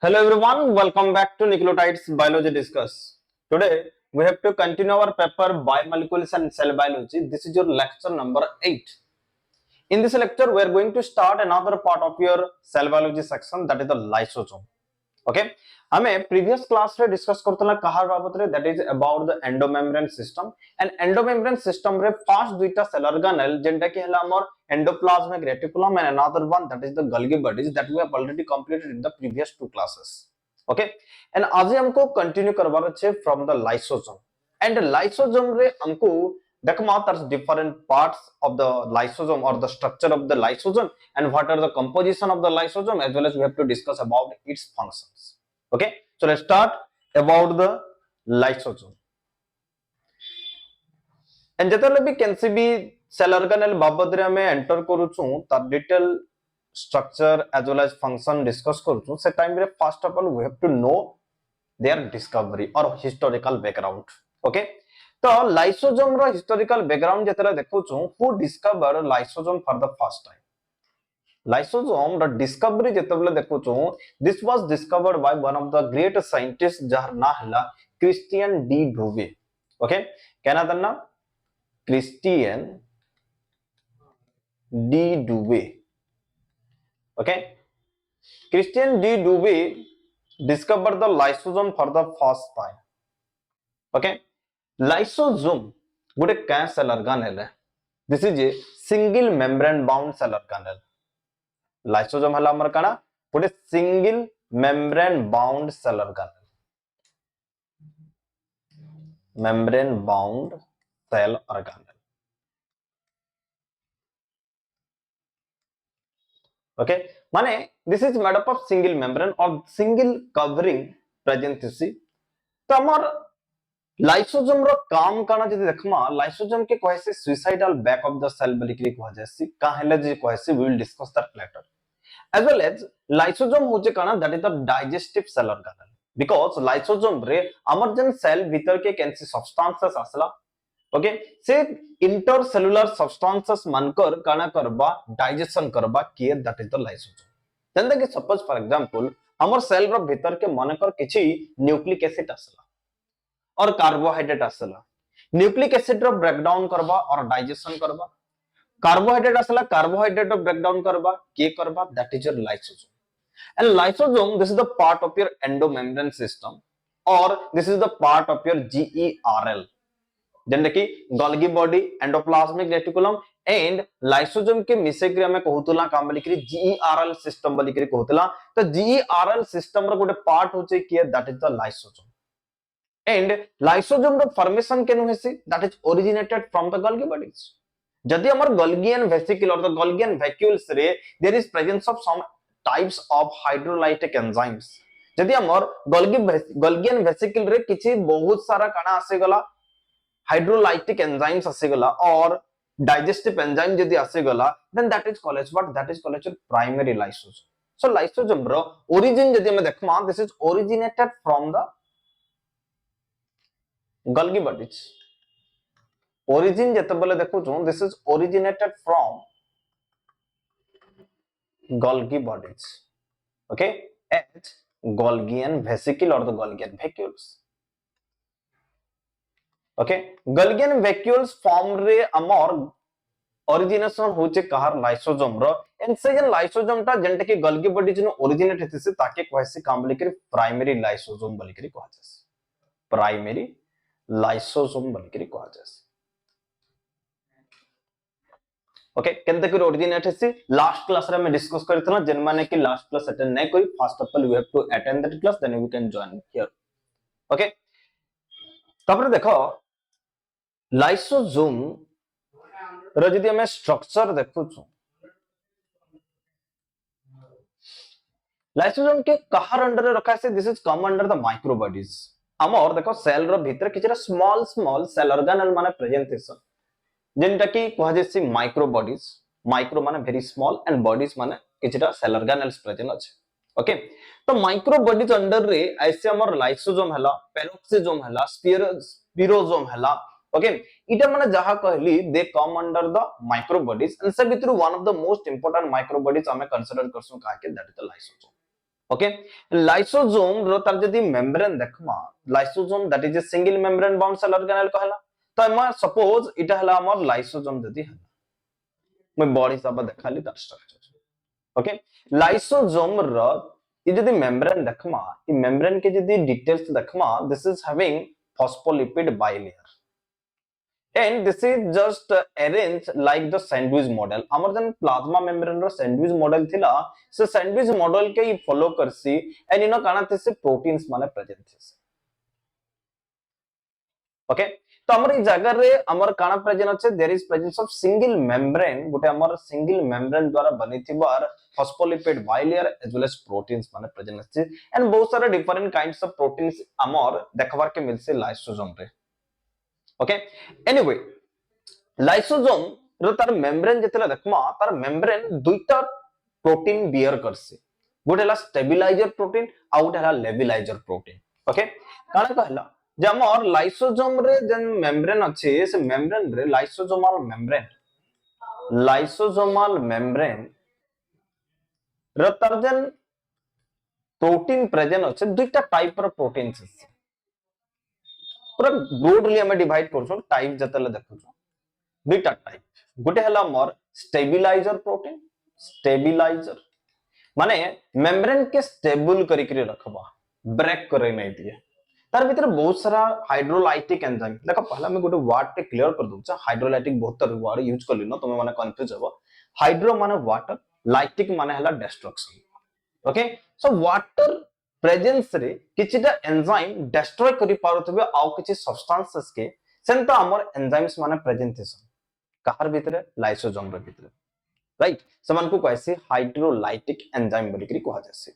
Hello everyone, welcome back to Nucleotides Biology Discuss. Today we have to continue our paper Biomolecules and Cell Biology. This is your lecture number 8. In this lecture we are going to start another part of your cell biology section, that is the lysosome. Okay, हमें previous class रे discuss Kartala कहार बाबत रे, that is about the endomembrane system. And endomembrane system रे first दुईटा cell organelle जेंटा कि हला हमर endoplasmic reticulum and another one that is the Golgi bodies that we have already completed in the previous two classes. Okay, and आज हमको continue करवाना है from the lysosome. And lysosome रे हमको देखमा there's different parts of the lysosome or the structure of the lysosome and what are the composition of the lysosome, as well as we have to discuss about its functions. Okay, so let's start about the lysosome. And जेतले भी कैंसी भी cell organelle बाबत रे हमें enter करूछु तार detail structure as well as function discuss करूछु से time रे first of all we have to know their discovery or historical background. Okay, तो lysosome रो historical background जेतले देखुछु who discovered lysosome for the first time. Lysosome रो discovery जेतले देखुछु this was discovered by one of the great scientists जार ना हला Christian D. Dubé. Okay, क्या ना तन्ना Christian D. Dubé. Okay, Christian D. Dubé discovered the lysosome for the first time. Okay, lysosome गोटे क्या सेल ऑर्गेनेल है. This is a single membrane bound cell organelle. Lysosome हला हमर काना गोटे single membrane bound cell organelle. Membrane bound cell organelle. Okay, माने this is made up of single membrane or single covering present थी. तो हमर lysosome रो काम काना जदि देखमा लाइसोसोम के कहे से suicidal bag of the cell बोली के कह जासी का हेले जे कहे से we will discuss that later. As well as lysosome होचे काना that is the digestive cell organelle, because lysosome रे हमर जन सेल भीतर के कैंसी सब्सटेंसेस आसला. ओके, से इंटरसेलुलर सब्सटेंसेस मानकर काना करबा डाइजेशन करबा के दैट इज द लाइसोसोम. जंदा कि सपोज फॉर एग्जांपल हमर सेल रो भीतर के मानकर किछि न्यूक्लिक एसिड आसला और कार्बोहाइड्रेट आसला. न्यूक्लिक एसिड रो ब्रेकडाउन करबा और डाइजेशन करबा. कार्बोहाइड्रेट आसला, कार्बोहाइड्रेट रो ब्रेकडाउन करबा के करबा, that is your lysosome. And lysosome this is the part of your endomembrane system और this is the part of your GERL जेंदा कि Golgi body, endoplasmic reticulum and lysosome के मिसेग्री हमें कहउतला काम बोली करी जीईआरएल सिस्टम बोली करी कहउतला. तो जीईआरएल सिस्टम रो गोटे पार्ट होचे कि that is the lysosome. And lysosome रो formation केनु हेसी that is originated from the Golgi bodies. जदि हमर Golgian vesicle or the Golgian vacuoles रे there is presence of some types of hydrolytic enzymes. जदि हमर Golgian vesicle रे किछि बहुत सारा काना आसे गला hydrolytic enzymes आसे गला और digestive enzyme जदि आसे गला then that is called as what? That is called as your primary lysosome. So lysosome row origin जदि हम देखमा this is originated from the Golgi bodies. Origin जेतबले देखुछु this is originated from Golgi bodies. Okay, as Golgian vesicle or the Golgian vacuoles. Okay, Golgian vacuoles form रे अमर origination होचे कहार lysosome row and से जन lysosome ता जंटे के Golgi bodies no originate हेते से ताके कहसे काम बोली करी primary lysosome बोली करी कहसे. Primary लाइसोसोम बोलकरी कहा जाए. ओके, केनते कर ओरिजिनेट हेसी लास्ट क्लास रे में डिस्कस करथना जेन माने कि लास्ट क्लास अटेंड नै करी first of all we have to attend that class then we can join here. Okay, तबरे देखो लाइसोसोम रे जदि हमें स्ट्रक्चर देखुछु लाइसोसोम के कहार अंडर रे रखा से this is come under the micro bodies. हमर देखो सेल रो भीतर किछरा स्मॉल स्मॉल सेल ऑर्गेनेल माने प्रेजेंट हिसन जेंटा कि कह जेसी माइक्रो बॉडीज. माइक्रो माने वेरी स्मॉल एंड बॉडीज माने किछरा सेल ऑर्गेनेल्स प्रेजेंट अछि. ओके, तो माइक्रो बॉडीज अंडर रे ऐसे हमर लाइसोसोम हला, पेरोक्सिसोम हला, स्पिरोसोम हला. ओके, इटा माने जहा कहली they come under the micro bodies and से भितर one of the most important micro bodies हमें कंसीडर करसु का के that is the lysosome. Okay lysosome रो तार जदी मेम्ब्रेन देखमा lysosome that is a single membrane bound cell organelle कहला तो हम सपोज इटा हला हमर लाइसोसोम जदी हला मैं बॉडी सब देखाली तार स्ट्रक्चर ओके लाइसोसोम रो ये जदी मेम्ब्रेन देखमा ये मेम्ब्रेन के जदी डिटेल्स देखमा this is having phospholipid bilayer and this is just arranged like the sandwich model हमर जन प्लाज्मा मेम्ब्रेन रो सैंडविच मॉडल थिला से सैंडविच मॉडल के ही फॉलो करसी एंड इनो काना से प्रोटीन्स माने प्रेजेंट थिस ओके तो हमर ई जगह रे हमर काना प्रेजेंट अछि there is presence of single membrane गोटे हमर सिंगल मेम्ब्रेन द्वारा बनिथिबार phospholipid bilayer as well as proteins माने प्रेजेंट अछि एंड बहुत सारा डिफरेंट काइंड्स ऑफ प्रोटीन्स हमर देखबार के मिलसे लाइसोसोम रे ओके एनीवे लाइसोसोम रो तार मेम्ब्रेन जेतला देखमा तार मेम्ब्रेन दुईटा प्रोटीन बियर करसे गोटे हला स्टेबिलाइजर प्रोटीन आ गोटे हला लेविलाइजर प्रोटीन ओके काना कहला जे हमर लाइसोसोम रे जन मेम्ब्रेन अछि से मेम्ब्रेन रे लाइसोसोमल मेम्ब्रेन रो तार जन प्रोटीन प्रेजेंट अछि दुईटा टाइप रो प्रोटीन्स अछि पूरा ब्रॉडली हमें डिवाइड करछो टाइप जतले देखछो दुईटा टाइप गोटे हला मोर स्टेबिलाइजर प्रोटीन स्टेबिलाइजर माने मेम्ब्रेन के स्टेबल करी करी रखबा ब्रेक करे नै दिए तार भीतर बहुत सारा हाइड्रोलाइटिक एंजाइम देखो पहला मैं गोटे वर्ड पे क्लियर कर दूचा हाइड्रोलाइटिक बहुत तरह वर्ड यूज कर लिनो तुमे माने कंफ्यूज हो हाइड्रो माने वाटर लाइटिक माने हला destruction okay so water presence रे किछिटा एंजाइम डिस्ट्रॉय करि पारुतबे आउ किछि सब्सटेंसेस के सेंता हमर एंजाइम्स माने प्रेजेंट थिसन कहार भीतर लाइसोसोम रे भीतर राइट समान को कहसी हाइड्रोलाइटिक एंजाइम बोली करी कहा जासी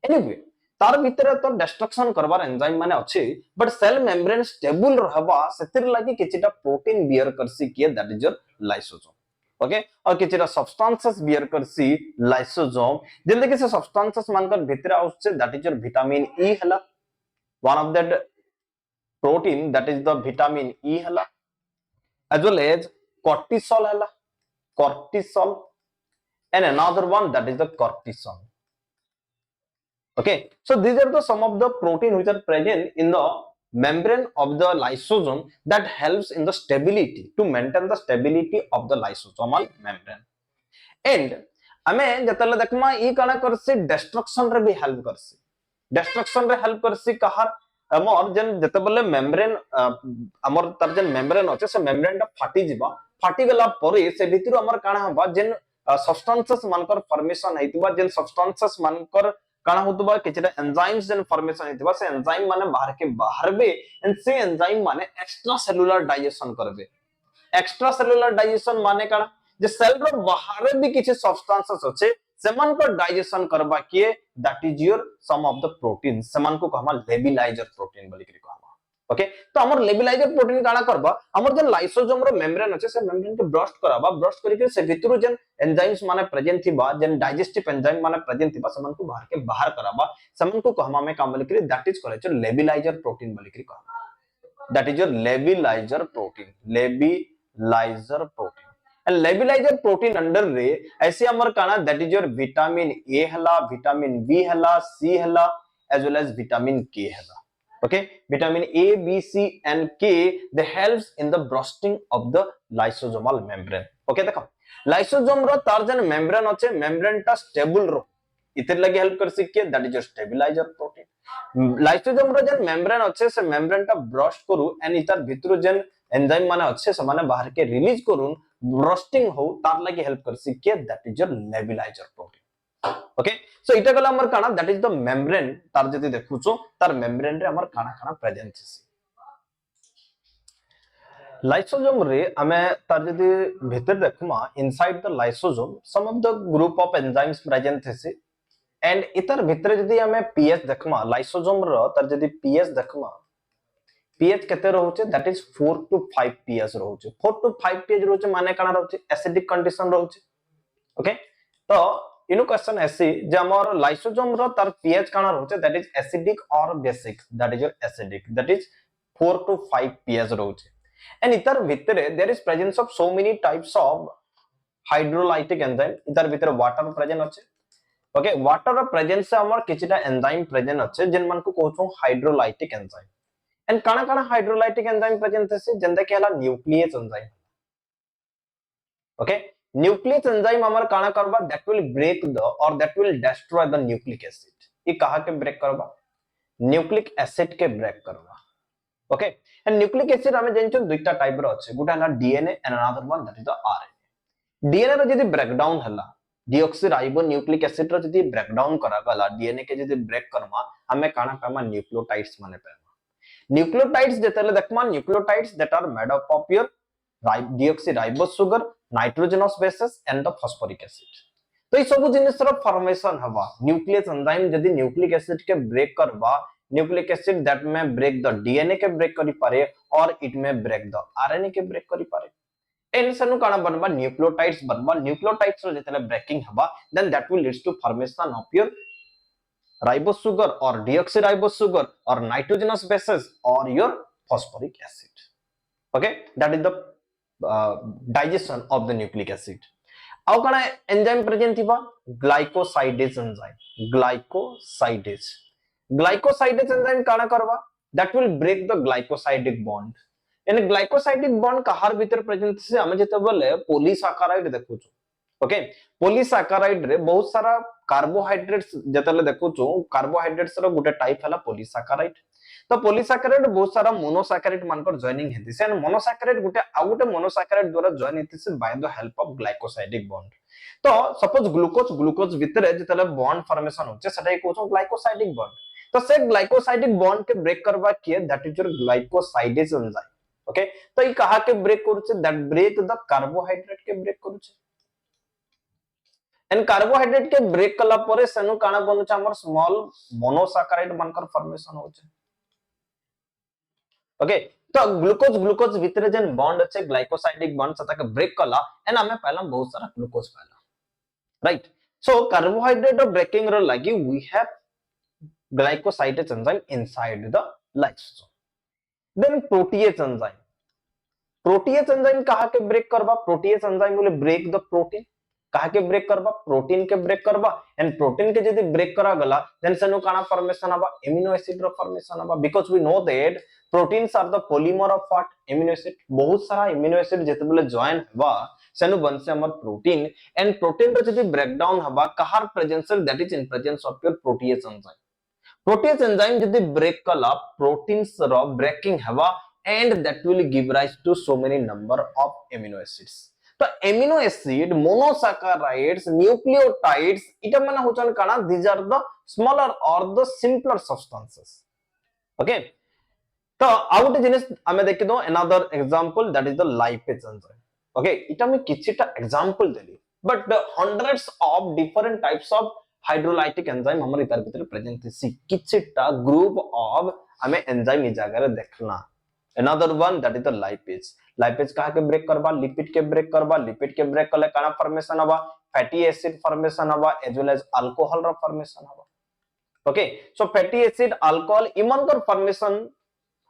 एनीवे तार भीतर तो डिस्ट्रक्शन करबार एंजाइम माने अछि बट सेल मेम्ब्रेन स्टेबल रहबा सेतिर लागि किछिटा प्रोटीन बियर करसी के that is your lysosome okay और किछिटा सब्सटेंसेस बियर करसी लाइसोसोम जल्दी के से सब्सटेंसेस मानकर भीतर आउसे that is your vitamin E हला one of that protein that is the vitamin E हला as well as cortisol hela cortisol and another one that is the cortisol okay so these are the some of the protein which are present in the membrane of the lysosome that helps in the stability to maintain the stability of the lysosomal membrane and हमें जतले देखमा ई काना करसी destruction रे भी help करसी destruction रे help करसी कहार हमर जन जतबले मेम्ब्रेन हमर तर जन मेम्ब्रेन अछि से मेम्ब्रेन ता फाटी गेला परे से भितर हमर काना हबा जन सब्सटेंसेस मानकर फॉर्मेशन हेतिबा जन सब्सटेंसेस मानकर काना होतबा किछटा एंजाइम्स जन फॉर्मेशन हेतिबा से एंजाइम माने बाहर बे एंड से एंजाइम माने एक्स्ट्रा सेलुलर डाइजेशन करबे एक्स्ट्रा सेलुलर डाइजेशन माने काना जे सेल रो बाहर भी किछ सब्सटेंसेस अछि सेमन को डाइजेशन करबा के that is your some of the protein सेमन को कहमा लेविलाइजर प्रोटीन बोली करी कहमा ओके तो हमर लेविलाइजर प्रोटीन काना करबा हमर जन लाइसोसोम रो मेम्ब्रेन अछि से मेम्ब्रेन के ब्रस्ट कराबा ब्रस्ट करी के से भितरु जन एंजाइम्स माने प्रेजेंट थिबा जन डाइजेस्टिव एंजाइम माने प्रेजेंट थिबा सेमन को बाहर कराबा सेमन को कहमा में काम बोली करी दैट इज करे लेविलाइजर प्रोटीन बोली करी कहमा that is your levilizer protein and levilager protein under रे ऐसे हमर काना that is your vitamin A हला vitamin B हला C हला as well as vitamin K हला okay vitamin A B C and K they helps in the bursting of the lysosomal membrane okay देखो lysosome रो तार जन membrane अछि membrane ता stable रो इतर लगे हेल्प कर सिके that is your stabilizer protein lysosome रो जन membrane अछि से membrane ता ब्रश करू एंड इतर भितरु जन एंजाइम माने अच्छे से माने बाहर के रिलीज करून ब्रस्टिंग हो तार लागि हेल्प करसी के that is your levilizer protein okay so इटा गला हमर काना दैट इज द मेम्ब्रेन तार जति देखुचो तार मेम्ब्रेन रे हमर काना प्रेजेंट छी लाइसोसोम रे हमें तार जति भीतर देखमा inside the lysosome some of the group of enzymes present छी एंड इतर भीतर जति हमें पीएच देखमा लाइसोसोम रो तार जति पीएच देखमा pH केते रहउचे दैट इज 4 to 5 pH रहउचे 4 to 5 pH रहउचे माने काना रहउचे एसिडिक कंडीशन रहउचे ओके तो इनो क्वेश्चन ऐसी जे हमर लाइसोसोम रो तार pH काना रहउचे दैट इज एसिडिक और basic that is your acidic that is 4 to 5 pH रहउचे एंड इतर भितरे there is presence of so many types of hydrolytic enzyme इतर भितरे वाटर प्रेजेंट अछि ओके वाटर रो प्रेजेंस से हमर किछटा एंजाइम प्रेजेंट अछि जेन मन को कहू हाइड्रोलाइटिक एंजाइम एंड काना काना हाइड्रोलाइटिक एंजाइम प्रेजेंट अछि जेंदा के हला nucleus enzyme okay nucleus enzyme हमर काना करबा दैट विल ब्रेक द और that will destroy the nucleic acid ई कहा के ब्रेक करबा न्यूक्लिक एसिड के ब्रेक करबा ओके एंड न्यूक्लिक एसिड हमें जानछो दुईटा टाइप रो अछि गुटा हला DNA and another one that is the RNA DNA रो जदी ब्रेकडाउन हला डीऑक्सीराइबो न्यूक्लिक एसिड रो जदी ब्रेकडाउन करा गला डीएनए के जदी ब्रेक करमा हमें काना पामा न्यूक्लियोटाइड्स माने पामा न्यूक्लियोटाइड्स जेतले देखमा nucleotides that are made up of your deoxyribose sugar nitrogenous bases and the phosphoric acid तो ई सब जिनिस रो फॉर्मेशन हवा न्यूक्लियस एंजाइम जदी न्यूक्लिक एसिड के ब्रेक करबा nucleic acid that may break the DNA के ब्रेक करि पारे और it may break the RNA के ब्रेक करि पारे एन सनु काना बनबा न्यूक्लियोटाइड्स बनबा न्यूक्लियोटाइड्स रो जेतले ब्रेकिंग हवा then that will leads to formation of your ribose sugar और डीऑक्सीराइबोस सुगर और नाइट्रोजनस बेसेस और your phosphoric acid okay that is the digestion of the nucleic acid आउ कना एंजाइम प्रेजेंट थिबा ग्लाइकोसाइडेज एंजाइम ग्लाइकोसाइडेज एंजाइम काना करबा that will break the glycosidic bond in glycosidic bond कहार भीतर present से हम जेते बोले पॉलीसैकेराइड देखु छु ओके पॉलीसैकेराइड रे बहुत सारा कार्बोहाइड्रेट्स जेतले देखु छु कार्बोहाइड्रेट्स रो गुटे टाइप हला पॉलीसैकेराइड तो पॉलीसैकेराइड बहुत सारा मोनोसैकेराइड मानकर जॉइनिंग हेति से मोनोसैकेराइड गुटे आ गुटे मोनोसैकेराइड द्वारा जॉइन हेति से by the help of glycosidic bond तो सपोज ग्लूकोज भितरे जेतले बॉन्ड फॉर्मेशन होचे सेटाई कहू ग्लाइकोसाइडिक बॉन्ड तो से ग्लाइकोसाइडिक बॉन्ड के ब्रेक करबा किए that is your glycosidase enzyme okay तो ई कहा के ब्रेक करूचे दैट ब्रेक द कार्बोहाइड्रेट के ब्रेक करूचे एंड कार्बोहाइड्रेट के ब्रेक कला परे सेनु काना बनुचे हमर स्मॉल मोनोसैकेराइड बनकर फॉर्मेशन होचे ओके तो ग्लूकोज भीतर जन बॉन्ड अच्छे ग्लाइकोसाइडिक बॉन्ड सता के ब्रेक कला एंड हमें पहला बहुत सारा ग्लूकोज पाला राइट सो कार्बोहाइड्रेट ब्रेकिंग रो लागि we have glycosidase enzyme inside the lysosome then protease enzyme कहा के ब्रेक करबा protease enzyme will break the protein कहा के ब्रेक करबा प्रोटीन के ब्रेक करबा एंड प्रोटीन के यदि ब्रेक करा गला देन सेनु काना फॉर्मेशन हबा एमिनो एसिड रो फॉर्मेशन हबा because we know that proteins are the polymer of what amino acid बहुत सारा एमिनो एसिड जेते बेले जॉइन हबा सेनु बनसे हमर प्रोटीन एंड प्रोटीन रो यदि ब्रेक डाउन हबा कहार presence that is in presence of your protease enzyme यदि ब्रेक कला प्रोटीन्स रो ब्रेकिंग हबा and that will give rise to so many number of amino acids तो एमिनो एसिड मोनोसैकेराइड्स न्यूक्लियोटाइड्स इटा माने होचन काना दीज आर द स्मॉलर और द सिंपलर सब्सटेंसेस ओके तो आउट जिनिस हमें देखि दो another example that is the lipase enzyme okay इटा में किछटा example Delhi but hundreds of different types of hydrolytic enzyme हमर इतर भीतर प्रेजेंट सी किछटा ग्रुप ऑफ हमें एंजाइम इ जगह रे देखना another one that is the lipase कहा के ब्रेक करबा लिपिड के ब्रेक करबा लिपिड के ब्रेक करले काना फॉर्मेशन हबा फैटी एसिड फॉर्मेशन हबा एज वेल एज अल्कोहल रो फॉर्मेशन हबा okay so fatty acid alcohol इमन कर फॉर्मेशन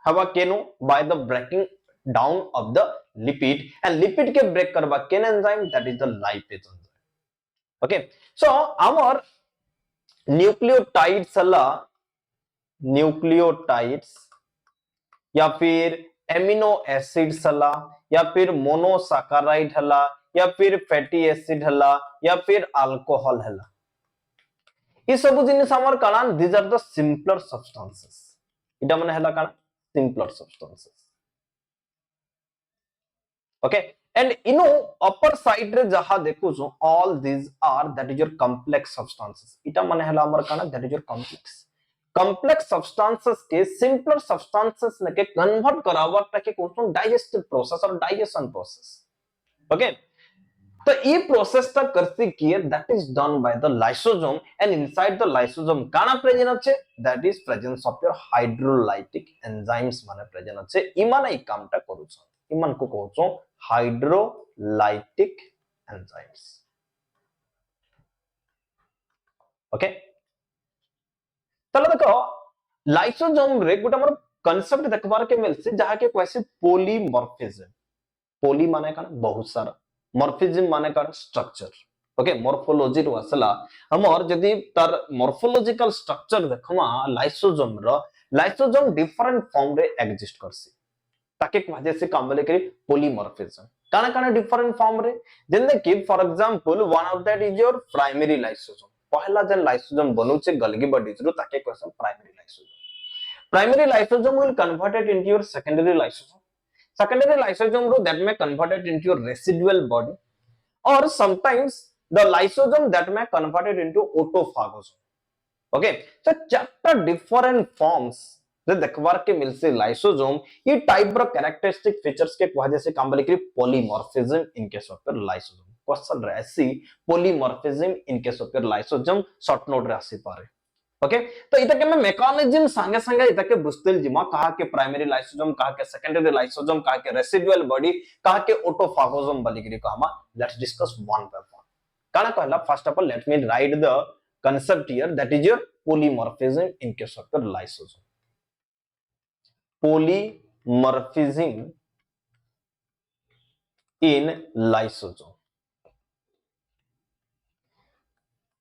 हबा केनो by the breaking down of the lipid and lipid के ब्रेक करबा केन enzyme that is the lipase enzyme okay so our nucleotides या फिर एमिनो एसिड्स हला या फिर मोनोसैकेराइड हला या फिर फैटी एसिड हला या फिर अल्कोहल हला ई सब जिनिस हमर काना these are the simpler substances इटा माने हला काना सिंपलर सब्सटेंसेस ओके एंड इनो अपर साइड रे जहा देखो जो all these are that is your complex substances इटा माने हला हमर काना that is your complex substances के सिंपलर सब्सटेंसेस ने के कन्वर्ट करावा के कोन डाइजेस्टिव प्रोसेस और डाइजेशन प्रोसेस ओके तो ये प्रोसेस ता करसी किए that is done by the lysosome and inside the lysosome काना प्रेजेंट अछि that is presence of your hydrolytic enzymes माने प्रेजेंट अछि इमान ई कामटा करू छ इमान को कहू छ हाइड्रोलाइटिक एंजाइम्स ओके तले देखो लाइसोसोम रे गुटा हमर कांसेप्ट देखबार के मिल से जहा के कैसे पॉलीमॉर्फिज्म पॉली माने का बहुत सारा मॉर्फिज्म माने का स्ट्रक्चर ओके मोर्फोलॉजी रो असला हमर जदी तार मोर्फोलॉजिकल स्ट्रक्चर देखमा लाइसोसोम डिफरेंट फॉर्म रे एग्जिस्ट करसी ताके वजह से काम बोले कि पॉलीमॉर्फिज्म काना काना डिफरेंट फॉर्म रे जने कि for example one of that is your primary lysosome पहला जन लाइसोसोम बनउ छे गल्गी बॉडीज रो ताके question primary lysosome will converted into your secondary lysosome रो that may converted into your residual body or sometimes the lysosome that may converted into autophagosome. Okay, so चारटा different forms जो देखबार के मिलसे lysosome ये type रो characteristic features के वजह से काम बोले कि polymorphism in case of lysosome question रे ऐसी polymorphism in case of lysosome short note रे आसी पारे ओके तो इता के मैं मेकानिज्म संगे संगे इता के बुझतेल जिमा कहा के प्राइमरी लाइसोसोम कहा के सेकेंडरी लाइसोसोम कहा के रेसिडुअल बॉडी कहा के ऑटोफागोसोम बलिगिरी कहमा let's discuss one by one काना कहला first of all let me right the concept here that is your polymorphism in case of your lysosome polymorphism in lysosome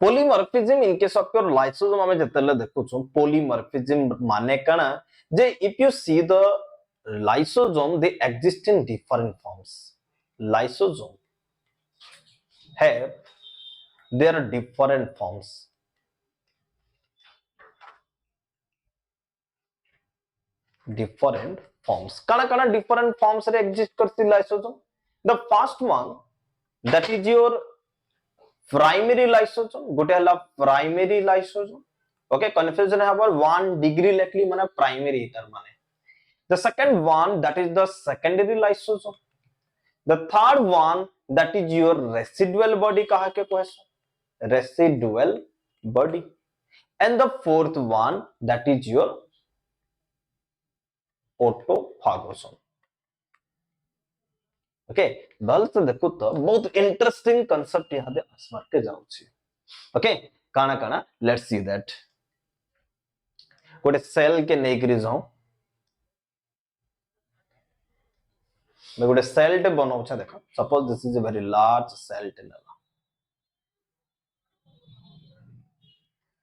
polymorphism in case of your lysosome हमें जतले देखु छु polymorphism माने कना जे if you see the lysosome they exist in different forms lysosome have their different forms different forms kana different forms रे exist करती lysosome the first one that is your primary lysosome गोटे हला primary lysosome okay confusion have 1 degree likely माने primary इतर माने the second one that is the secondary lysosome the third one that is your residual body कहा के question residual body and the fourth one that is your autophagosome okay भल से देखो तो बहुत इंटरेस्टिंग कांसेप्ट यहां दे आसमार के जाउ छी ओके काना काना लेट्स सी दैट गोटे सेल के नै करी जाऊ मैं गोटे सेल टे बनाउ छ देखो suppose this is a very large cell टे लेला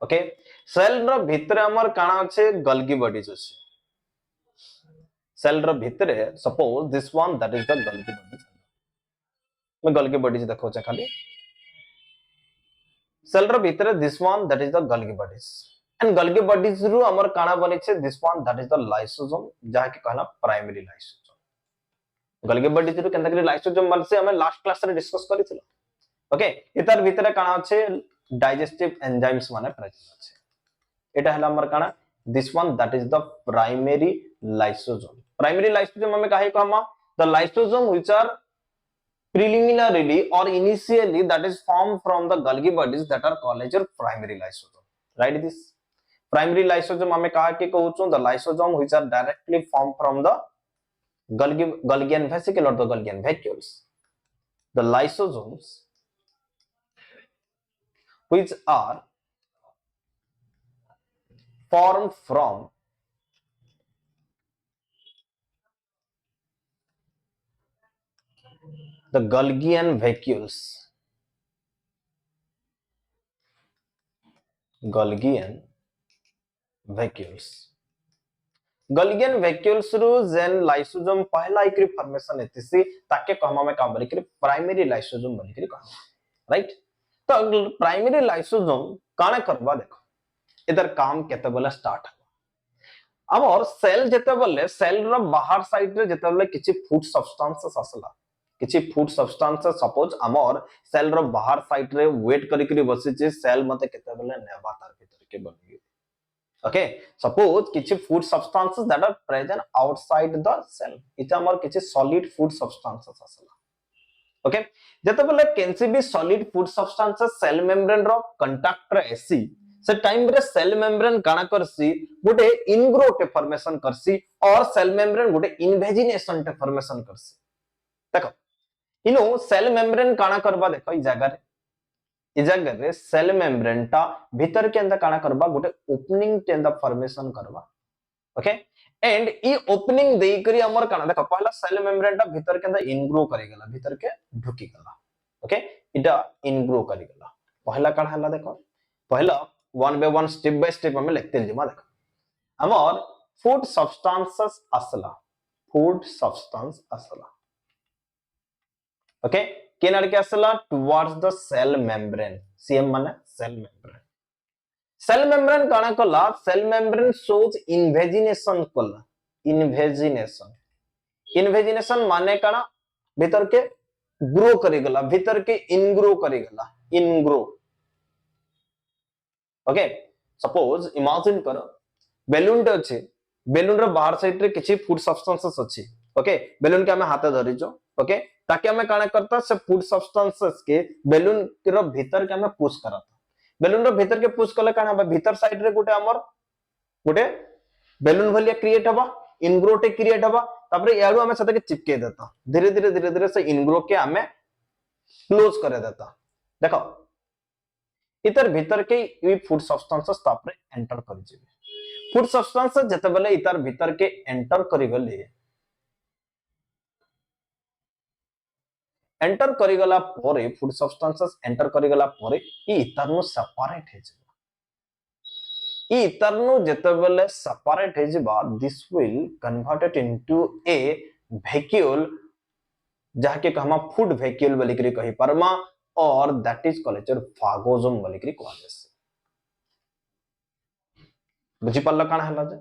ओके सेल रो भीतर हमर काना अछि गल्गी बॉडीज अछि सेल रो भीतर suppose this one that is the Golgi body मैं गल्गी बॉडीज देखो छ खाली सेल रो भीतर this one that is the Golgi bodies and Golgi bodies रु हमर काना बने छे this one that is the lysosome जहा के कहला प्राइमरी लाइसोसोम गल्गी बॉडीज रु केनता के लाइसोसोम बन से हमें लास्ट क्लास रे डिस्कस करिथिला ओके इतर भीतर काना छे डाइजेस्टिव एंजाइम्स माने प्रेजेंट अछि एटा हला हमर काना this one that is the primary lysosome हमें काहे कहमा the lysosome which are preliminarily or initially that is formed from the Golgi bodies that are called as your primary lysosome. Write this. Primary lysosome हमें कहा कि कहूँ the lysosome which are directly formed from the Golgian vesicle or the Golgian vacuoles. The lysosomes which are formed from the Golgian vacuoles. Golgian vacuoles row gen lysosome पहला एकरी formation हेतिसी ताके कहमा में काम बलिकरी प्राइमरी लाइसोसोम बलिकरी कहमा right तो primary lysosome काना करबा देखो इधर काम केते बेला स्टार्ट अब और सेल जेते बेले सेल रो बाहर साइड रे जेते बेले किछि फूड सब्सटेंसेस असला किछि फूड सब्सटेंसेस सपोज हमर सेल रो बाहर साइड रे वेट करी करी बसी छै सेल मते केते बेले नेबा तार भीतर के बनी ओके सपोज किछि food substances that are present outside the cell इटा हमर किछि सॉलिड फूड सब्सटेंसेस असला ओके जेते बेले कैंसी भी solid food substances cell membrane रो कांटेक्ट रे एसी से टाइम रे सेल मेम्ब्रेन काना करसी गोटे इनग्रोट फॉर्मेशन करसी और सेल मेम्ब्रेन गोटे इन्वेजिनेशन टे फॉर्मेशन करसी देखो इनो सेल मेम्ब्रेन काना करबा देखो इ जगह रे सेल मेम्ब्रेन टा भीतर के अंदर काना करबा गोटे ओपनिंग टे अंदर फॉर्मेशन करबा ओके एंड इ ओपनिंग देई करी हमर काना देखो पहला सेल मेम्ब्रेन टा भीतर के अंदर इनग्रो करी गला भीतर के ढुकी गला ओके इटा इनग्रो करी गला पहला काण हला देखो पहला one by one step by step हमें लिखते जिमा देखो हमर फूड सब्सटेंसेस असला फूड सब्सटेंस असला ओके केन आड़ के असला towards the cell membrane CM माने सेल मेम्ब्रेन सेल मेम्ब्रेन काना कला सेल मेम्ब्रेन शोज इन्वेजिनेशन कला इन्वेजिनेशन इन्वेजिनेशन माने काना भीतर के ग्रो करी गला भीतर के इनग्रो करी गला इनग्रो ओके सपोज इमेजिन करो बेलून टे अछि बेलून रो बाहर साइड रे किछि फूड सब्सटेंसेस अछि ओके बेलून के हमें हाथे धरिजो ओके ताकि हमें काना करता से फूड सब्सटेंसेस के बेलून रो भीतर के हमें पुश करता बेलून रो भीतर के पुश कले काना हमें भीतर साइड रे गुटे हमर गुटे बेलून भलिया क्रिएट हबा इनग्रोटे क्रिएट हबा तापरे याडू हमें सते के चिपके देता धीरे धीरे से इनग्रो के हमें क्लोज करे देता देखो इतर भीतर के ये फूड सब्सटेंसेस तापरे एंटर करि जेबे फूड सब्सटेंसेस जते बेले इतर भीतर के एंटर करि गला परे फूड सब्सटेंसेस एंटर करि गला परे ई इतरनु सेपरेट हे जेबा ई इतरनु जते बेले सेपरेट हे जेबा this will converted into A vacuole जाके कहमा फूड वैक्यूल बोली करी कहि परमा और दैट इज कॉल्ड फागोसोम बोली करी कहल जैसे बुझी पल्ला काना हला जे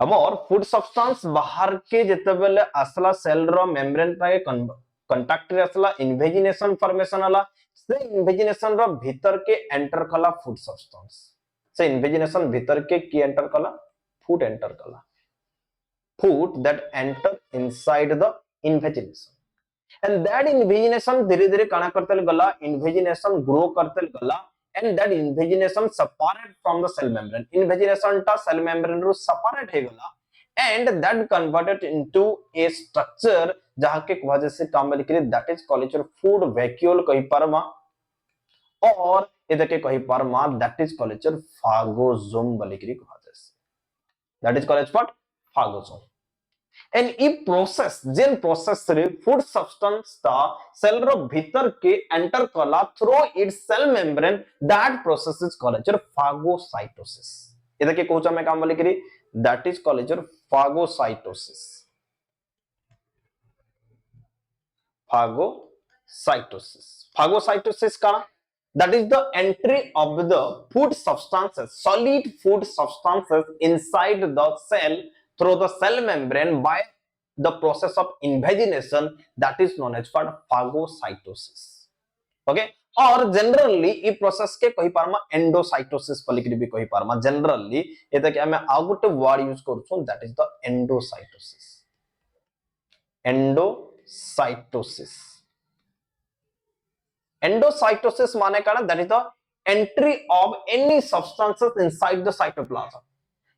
हमर फूड सब्सटेंस बाहर के जते बेले असला सेल रो मेम्ब्रेन पाए कांटेक्ट रे असला इन्वेजिनेशन फॉर्मेशन हला से इन्वेजिनेशन रो भीतर के एंटर कला फूड सब्सटेंस से इन्वेजिनेशन भीतर के की एंटर कला फूड एंटर कला food that enter inside the invagination and that invagination धीरे धीरे काना करते गला invagination grow करते गला and that invagination separate from the cell membrane invagination टा cell membrane रो separate हे गला and that converted into a structure जहां के वजह से काम लिखरे that is called food vacuole कहि परमा और इधर के कहि परमा that is called phagosome बलिकरी कहा जैसे that is called what phagosome and e process gen process रे food substance ता cell रो भीतर के enter कला through its cell membrane that process is called phagocytosis इधर के कोचा में काम वाली करी that is called phagocytosis phagocytosis phagocytosis का that is the entry of the food substances solid food substances inside the cell through the cell membrane by the process of invagination that is known as called phagocytosis okay और generally ई process के कहि पारमा endocytosis पलिकरी भी कहि पारमा generally एता के हमें आ गुटे वर्ड यूज करछो that is the endocytosis endocytosis endocytosis माने काना that is the entry of any substances inside the cytoplasm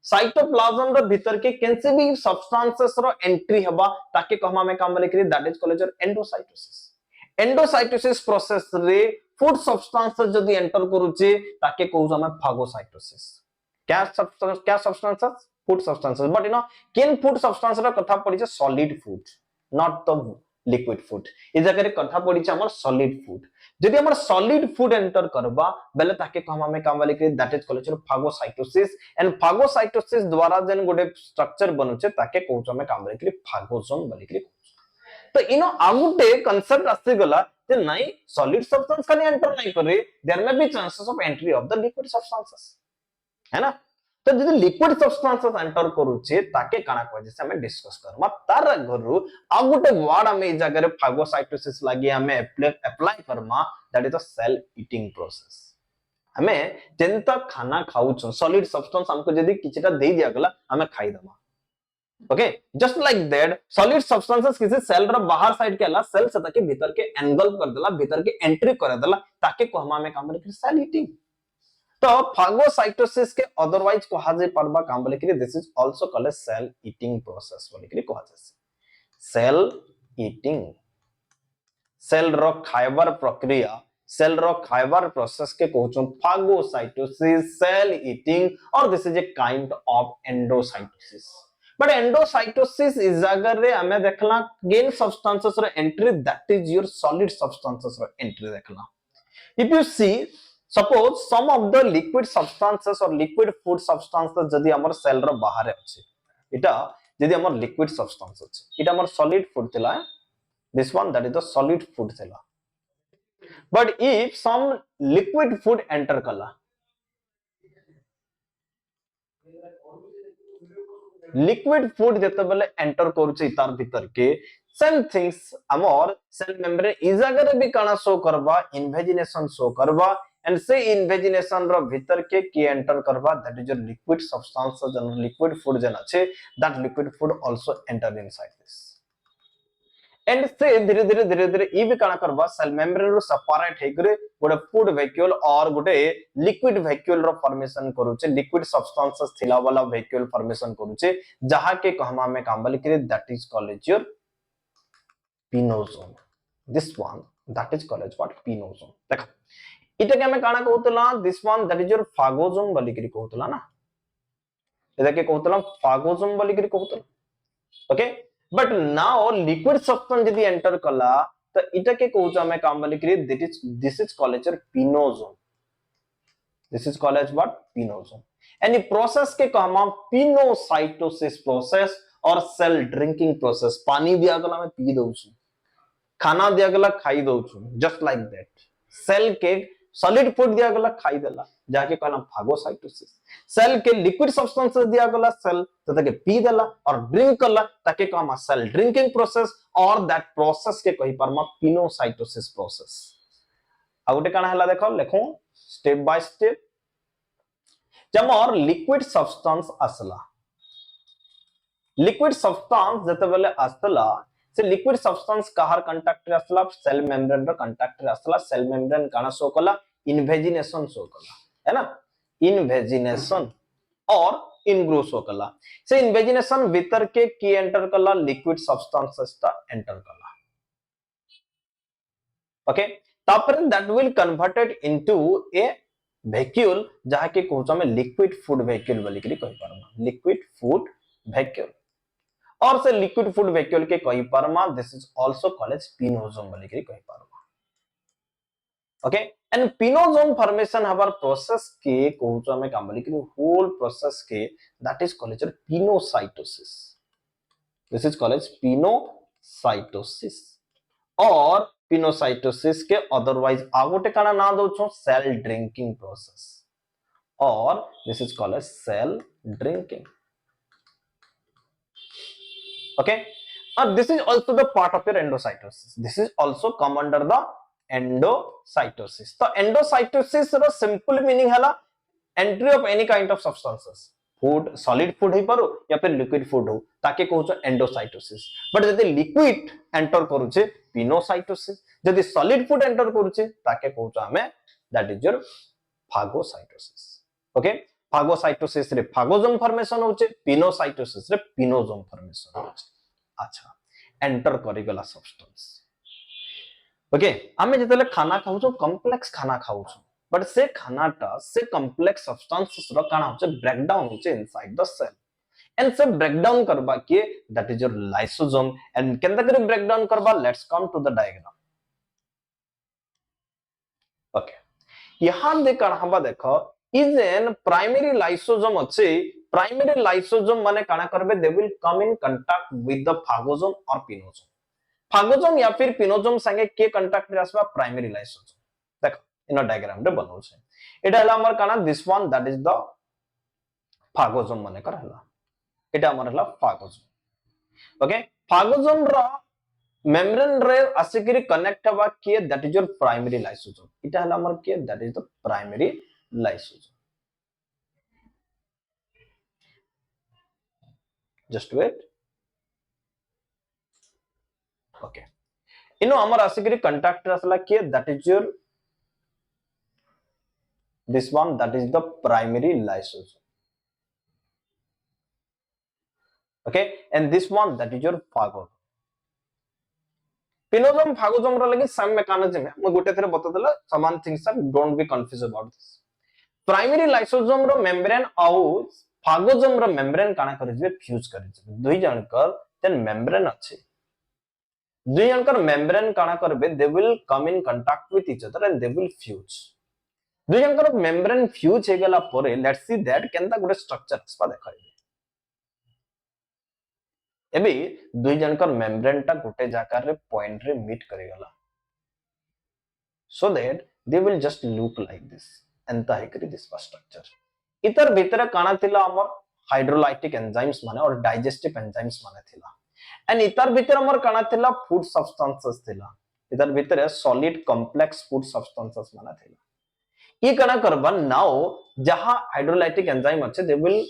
cytoplasm रो भीतर के कैसे भी सब्सटेंसेस रो एंट्री हबा ताकि कहमा में काम बोले करी that is called endocytosis endocytosis process रे फूड सब्सटेंसेस जदी एंटर करूचे ताकि कहू हमें फागोसाइटोसिस क्या substances food substances but you know केन फूड सब्सटेंस रो कथा पड़ी छे solid food not the liquid food ई जगह रे कथा पड़ी छे हमर सॉलिड फूड जदि हमर सॉलिड फूड एंटर करबा बेले ताके कहमा में काम वाली के that is called phagocytosis and phagocytosis द्वारा जन गोटे स्ट्रक्चर बनुचे ताके कहउछ में काम वाली के फागोसोम वाली के तो इनो आगुटे कांसेप्ट आसी गला जे नाही सॉलिड सब्सटेंस खाली एंटर नाही करे there may be chances of entry of the liquid substances है ना तो जदि लिक्विड सब्सटेंसेस एंटर करूचे ताके काना कह जैसे हमें डिस्कस करबा तार घरु आ गुटे वर्ड हमें ई जगह रे फागोसाइटोसिस लागि हमें अप्लाई करमा that is the cell eating process हमें जेंता खाना खाउछ सॉलिड सब्सटेंस हमको जदि किछटा दे दिया गला हमें खाई दमा okay just like that solid substances किसी सेल रो बाहर साइड के अला सेल से ताके भीतर के एनगल्फ कर देला भीतर के एंट्री कर देला ताके कहमा में काम करे सेल ईटिंग तो फागोसाइटोसिस के अदरवाइज कहा जे परबा काम बोले कि this is also called cell eating process बोले कि कहा जाय सेल ईटिंग सेल रो खाइबर प्रक्रिया सेल रो खाइबर प्रोसेस के कहउछो फागोसाइटोसिस सेल ईटिंग और this is a kind of endocytosis but endocytosis is अगर रे हमें देखला गेन सब्सटेंसेस रो entry that is your solid substances रो एंट्री देखला if you see suppose some of the liquid substances or liquid food substances जदि हमर सेल रो बाहर अछि इटा जदि हमर लिक्विड सब्सटेंस अछि इटा हमर सॉलिड फूड थिला this one that is the solid food थिला but if some liquid food enter कला लिक्विड फूड जते बेले एंटर करूचे तार भीतर के सेम थिंग्स हमर सेल मेम्ब्रेन इज अगर भी काना शो करबा इन्वेजिनेशन शो करबा एंड से इन्वेजिनेशन रो भीतर के की एंटर करबा that is your liquid substance जन लिक्विड फूड जन अछि that liquid food also enter inside this and से धीरे धीरे ई भी काना करबा सेल मेम्ब्रेन रो सेपरेट हे करे गोटे फूड वैक्यूल और गोटे लिक्विड वैक्यूल रो फॉर्मेशन करूचे लिक्विड सब्सटेंसेस थिला वाला वैक्यूल फॉर्मेशन करूचे जहा के कहमा में काम बोली करे that is called your pinosome this one that is called what pinosome देखो इटा के हमें काना कहतला this one that is your phagosome बोली करे कहतला ना एदा के कहतला फागोसोम बोली करे कहतला okay but now liquid substance यदि एंटर कला तो इटा के कहूचा हमें काम बोली करे this is called your pinosome this is called what pinosome and ये प्रोसेस के कहमा पिनोसाइटोसिस प्रोसेस और सेल ड्रिंकिंग प्रोसेस पानी दिया गला में पी दउ छु खाना दिया गला खाई दउ छु जस्ट लाइक दैट सेल के सॉलिड फूड दिया गला खाई देला जाके कहला फागोसाइटोसिस सेल के लिक्विड सब्सटेंसेस दिया गला सेल तके पी देला और ड्रिंक करला ताके कहमा सेल ड्रिंकिंग प्रोसेस और दैट प्रोसेस के कहि परमा पिनोसाइटोसिस प्रोसेस आ गोटे काना हला देखो लेखो स्टेप बाय स्टेप जब और लिक्विड सब्सटेंस असला लिक्विड सब्सटेंस जते बेले असला से लिक्विड सब्सटेंस कहार कांटेक्ट रे असला सेल मेम्ब्रेन रो कांटेक्ट रे असला सेल मेम्ब्रेन काना शो कला इन्वेजिनेशन शो कला है ना इन्वेजिनेशन और इनग्रोस शो कला से इन्वेजिनेशन भीतर के की एंटर कला लिक्विड सब्सटेंसेस ता एंटर कला ओके तापर that will converted into A vacuole जहा के कहउचा में लिक्विड फूड वैक्यूल बोली करी कहि परमा लिक्विड फूड वैक्यूल और से लिक्विड फूड वैक्यूल के कहि परमा this is also called as pinosome बोली करी कहि परमा ओके एंड पिनोसोम फॉर्मेशन हवर प्रोसेस के कहउचा में काम बोली करी होल प्रोसेस के that is called as pinocytosis this is called as pinocytosis और पिनोसाइटोसिस के अदरवाइज आगोटे काना ना दउछो सेल ड्रिंकिंग प्रोसेस और this is called as cell drinking okay this is also the part of your endocytosis this is also come under the endocytosis तो endocytosis रो simple meaning हला entry of any kind of substances food solid food ही पारो या फिर liquid food हो ताके कहउछो endocytosis but जदि liquid enter करूचे pinocytosis जदि solid food enter करूचे ताके कहउछो हमें that is your phagocytosis okay phagocytosis रे फागोसोम फॉर्मेशन होचे पिनोसाइटोसिस रे पिनोसोम फॉर्मेशन होचे अच्छा एंटर करि गला सब्सटेंस ओके हमें जतले खाना खाउ छो कॉम्प्लेक्स खाना खाउ छो बट से खानाटा से कॉम्प्लेक्स सब्सटेंसेस रो काना होचे ब्रेकडाउन होचे इनसाइड द सेल एंड से ब्रेकडाउन करबा के that is your lysosome and केंदा करे ब्रेकडाउन करबा let's come to the diagram okay यहां दे काना हबा देखो is an primary lysosome अच्छे primary lysosome माने काना करबे they will come in contact with the phagosome or pinosome phagosome या फिर pinosome संगे के contact रे आसबा primary lysosome देखो इन डायग्राम रे बनौ छै एटा हला हमर काना this one that is the phagosome माने कर हला एटा हमर हला phagosome ओके phagosome रा membrane रे आसिकरी कनेक्ट हवा के that is your primary lysosome एटा हला हमर के that is the primary lysosome just wait okay इनो हमर आसिकरी कांटेक्ट असला के that is your this one that is the primary lysosome okay and this one that is your phagosome pinosome phagosome रो लगी same mechanism है मैं गोटे थरे बता देला समान things are don't be confuse about this primary lysosome रो मेम्ब्रेन आउ फागोजोम रो मेम्ब्रेन काना करिवे फ्यूज करिवे दुई जनकर जेन मेम्ब्रेन अछि दुई जनकर मेम्ब्रेन काना करबे they will come in contact with each other and they will fuse दुई जनकर मेम्ब्रेन फ्यूज हे गेला परे लेट्स सी दैट केनता गुडे स्ट्रक्चर स्पा देखाइबे एबे दुई जनकर मेम्ब्रेन टा गुटे जाकार रे पॉइंट रे मीट करि गला so that they will just look like this एंता है करी दिस स्ट्रक्चर इतर भीतर काना थिला हमर हाइड्रोलाइटिक एंजाइम्स माने और डाइजेस्टिव एंजाइम्स माने थिला एंड इतर भीतर हमर काना थिला फूड सब्सटेंसेस थिला इतर भीतर सॉलिड कॉम्प्लेक्स फूड सब्सटेंसेस माने थिला ये काना करबा नाउ जहां हाइड्रोलाइटिक एंजाइम अच्छे they will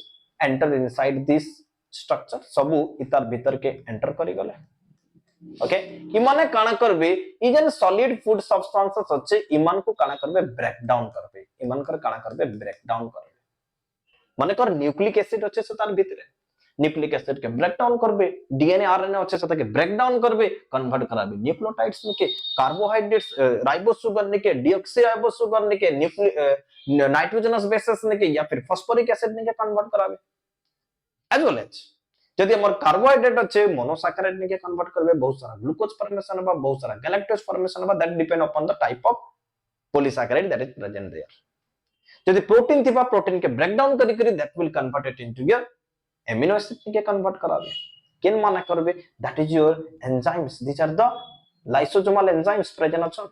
enter inside this structure सबु इतर भीतर के एंटर करी गले ओके इमाने काना करबे ई जन सॉलिड फूड सब्सटेंसेस अच्छे इमान को काना करबे ब्रेक डाउन करबे इमान कर काना करबे ब्रेक डाउन करबे माने कर न्यूक्लिक एसिड अच्छे से तार भीतर न्यूक्लिक एसिड के ब्रेक डाउन करबे डीएनए आरएनए अच्छे से ताके ब्रेक डाउन करबे कन्वर्ट कराबे न्यूक्लियोटाइड्स निके कार्बोहाइड्रेट्स राइबोस शुगर निके डीऑक्सीराइबोस शुगर निके नाइट्रोजनस बेसेस निके या फिर फास्फोरिक एसिड निके कन्वर्ट कराबे एज वेल एज यदि हमर कार्बोहाइड्रेट अच्छे मोनोसैकेराइड निके कन्वर्ट करबे बहुत सारा ग्लूकोज फॉर्मेशन होबा बहुत सारा गैलेक्टोज फॉर्मेशन होबा that depend upon the type of polysaccharide that is present there यदि प्रोटीन थिबा प्रोटीन के ब्रेक डाउन करी करी that will convert it into your amino acid निके कन्वर्ट कराबे केन माने करबे that is your enzymes these are the lysosomal enzymes present अछन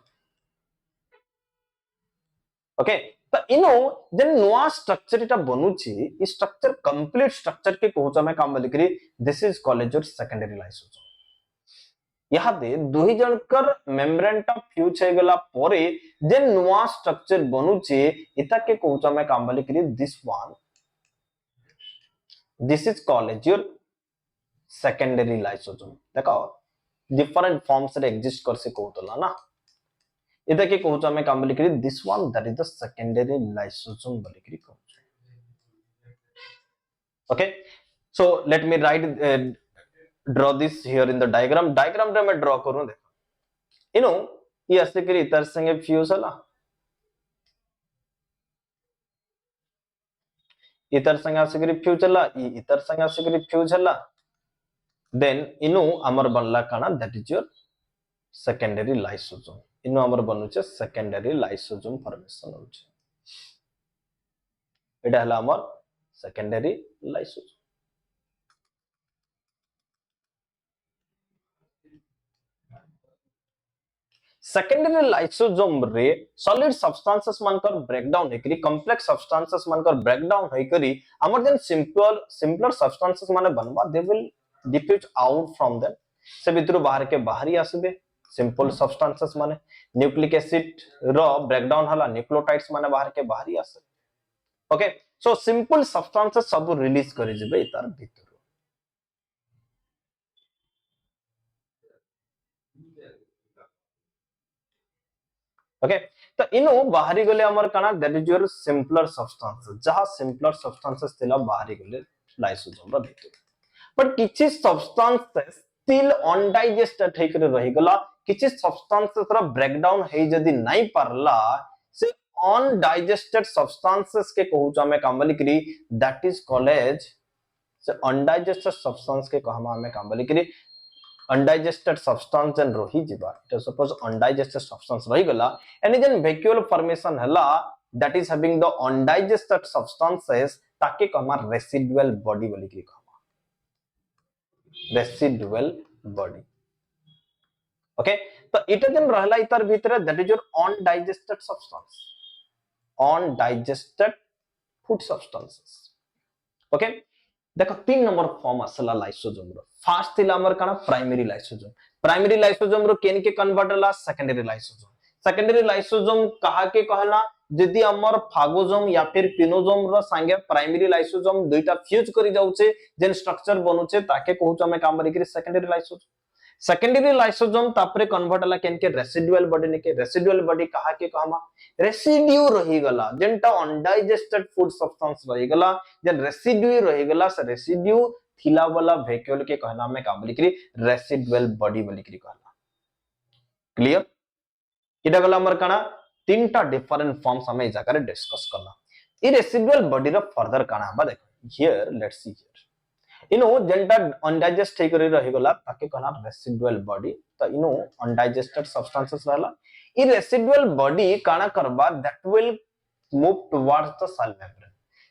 ओके तो इनो जन नुआ स्ट्रक्चर इटा बनुची ई स्ट्रक्चर कंप्लीट स्ट्रक्चर के कहउछ हम काम बोली करी this is college your secondary lysosome यहा दे दुही जनकर मेम्ब्रेन टा फ्यूज हे गेला परे जन नुआ स्ट्रक्चर बनुची इता के कहउछ हम काम बोली करी this is college your secondary lysosome देखो डिफरेंट फॉर्म्स रे एग्जिस्ट कर से कहउतला ना इधर के कहउछ हम काम बोली करी this one that is the secondary lysosome बोली करी कहउछ okay so let me write draw this here in the diagram रे मैं ड्रॉ करू देखो इनो ये ऐसे करी इतर संगे फ्यूज हला इतर संगे ऐसे करी फ्यूज हला इतर संगे ऐसे करी फ्यूज हला देन इनो हमर बनला काना that is your secondary lysosome इनो हमर बनुचे सेकेंडरी लाइसोसोम फॉर्मेशन होचे एटा हला हमर सेकेंडरी लाइसोसोम सेकेंडरी लाइसोसोम रे सॉलिड सब्सटेंसेस मानकर ब्रेकडाउन हेकरी कॉम्प्लेक्स सब्सटेंसेस मानकर ब्रेकडाउन हेकरी हमर जन सिंपलर सब्सटेंसेस माने बनवा they will diffuse out from them से भितर बाहर के बाहरी आसबे सिंपल सब्सटेंसेस माने न्यूक्लिक एसिड रो ब्रेकडाउन हला न्यूक्लियोटाइड्स माने बाहर के बाहरी आसे ओके सो सिंपल सब्सटेंसेस सब रिलीज करि जेबे तार भीतर ओके तो इनो बाहरी गले हमर काना that is your simpler substances जहां सिंपलर सब्सटेंसेस थिला बाहरी गले लाइसोसोम रो भीतर बट किछि सब्सटेंसेस स्टिल अनडाइजेस्टेड हेकर रहि गला किछि सब्सटेंसेस रो ब्रेकडाउन हे जदी नहीं परला से अनडाइजेस्टेड सब्सटेंसेस के कहू हमें काम बोली करी दैट इज कॉलेज से अनडाइजेस्टेड सब्सटेंस के कहमा हमें काम बोली करी अनडाइजेस्टेड सब्सटेंस जन रही जिबा इट सपोज अनडाइजेस्टेड सब्सटेंस रही गला एनी जन वैक्यूल फॉर्मेशन हला that is having the undigested substances ताके कहमा रेसिडुअल बॉडी बोली करी रेसिडुअल बॉडी ओके तो इटा जन रहला इतर भीतर that is your undigested substance undigested food substances okay देखो 3 नंबर फॉर्म असला लाइसोसोम रो फर्स्ट थिला हमर काना प्राइमरी लाइसोसोम रो केन के कन्वर्ट हला सेकेंडरी लाइसोसोम कहा के कहला यदि हमर फागोसोम या फिर पिनोसोम रो संगे प्राइमरी लाइसोसोम दुईटा फ्यूज करि जाउचे जेन स्ट्रक्चर बनउचे ताके कहू हमें काम बरी करी सेकेंडरी लाइसोसोम तापरे कन्वर्ट हला केन के रेसिडुअल बॉडी ने के रेसिडुअल बॉडी कहा के कहमा रेसिड्यू रही गला जेनटा अनडाइजेस्टेड फूड सब्सटेंस रही गला जेन रेसिड्यू रही गला से रेसिड्यू थिला वाला वैक्यूल के कहना में काम बरी करी रेसिडुअल बॉडी बोली करी कहला क्लियर इटा गला हमर काना तीनटा डिफरेंट फॉर्म्स हमें जाकर डिस्कस करना ई रेसिडुअल बॉडी रो फर्दर काना बा देखो here let's see here जेनटा अनडाइजेस्ट हे करी रही गला ताके कहना रेसिडुअल बॉडी तो अनडाइजेस्टेड सब्सटेंसेस रहला ई रेसिडुअल बॉडी काना करबा that will move towards the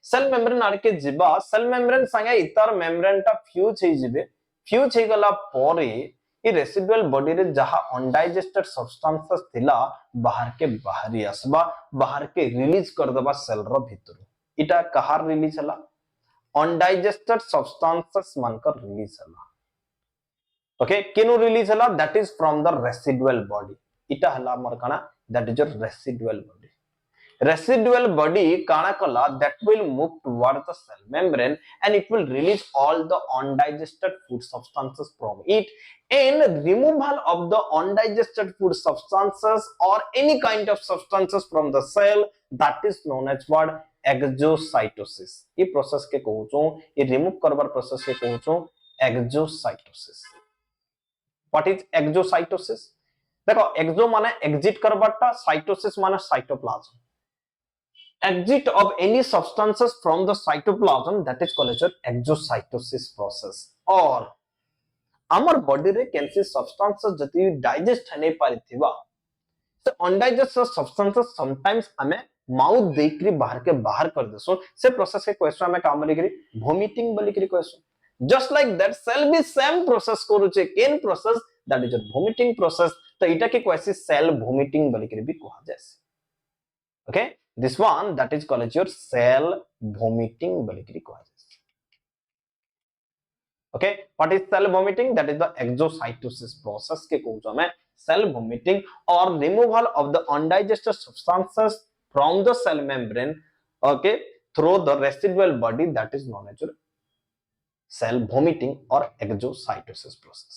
cell membrane आड़ के जिबा सेल मेम्ब्रेन संगे इतर मेम्ब्रेन टा फ्यूज हे गला परे ई रेसिडुअल बॉडी रे जहा अनडाइजेस्टेड सब्सटेंसेस थिला बाहर के बाहरी आसबा बाहर के रिलीज कर देबा सेल रो भीतर इटा कहार रिलीज हला undigested substances मानकर रिलीज हला ओके केनो रिलीज हला that is from the residual body इटा हला हमर काना that is your residual body काना कला that will move toward the cell membrane and it will release all the undigested food substances from it and removal of the undigested food substances or any kind of substances from the cell that is known as what exocytosis ये process के कहूचो ये remove करबार process के कहूचो exocytosis what is exocytosis देखो एक्सो माने exit करबाटा cytosis माने cytoplasm exit of any substances from the cytoplasm that is called as exocytosis process or our body रे कैंसी substances जति digest हने पारिथिबा तो अनडाइजेस्टेड सब्सटेंसेस समटाइम्स हमें माउथ देखरी बाहर के बाहर कर देसो से प्रोसेस के क्वेश्चन में काम बोली करी वोमिटिंग बोली करी question just like that cell भी सेम प्रोसेस करूचे केन process that is vomiting process तो इटा के क्वेश्चन सेल वोमिटिंग बोली करी भी कहा जाय okay this one that is called your cell vomiting बोली करी कहा जाय okay what is cell vomiting that is the exocytosis process के कहूचो में सेल वोमिटिंग और removal of the undigested substances from the cell membrane okay through the residual body that is known as cell vomiting or exocytosis process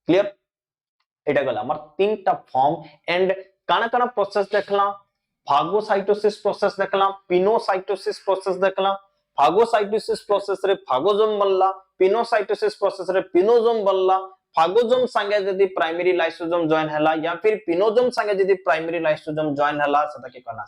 clear एटा गला हमर तीनटा form and काना काना process देखला फागोसाइटोसिस प्रोसेस देखला pinocytosis process देखला phagocytosis process रे फागोसोम बनला पिनोसाइटोसिस प्रोसेस रे पिनोसोम बनला फागोसोम संगे यदि प्राइमरी लाइसोसोम जॉइन हला या फिर पिनोसोम संगे यदि प्राइमरी लाइसोसोम जॉइन हला सदा के कहना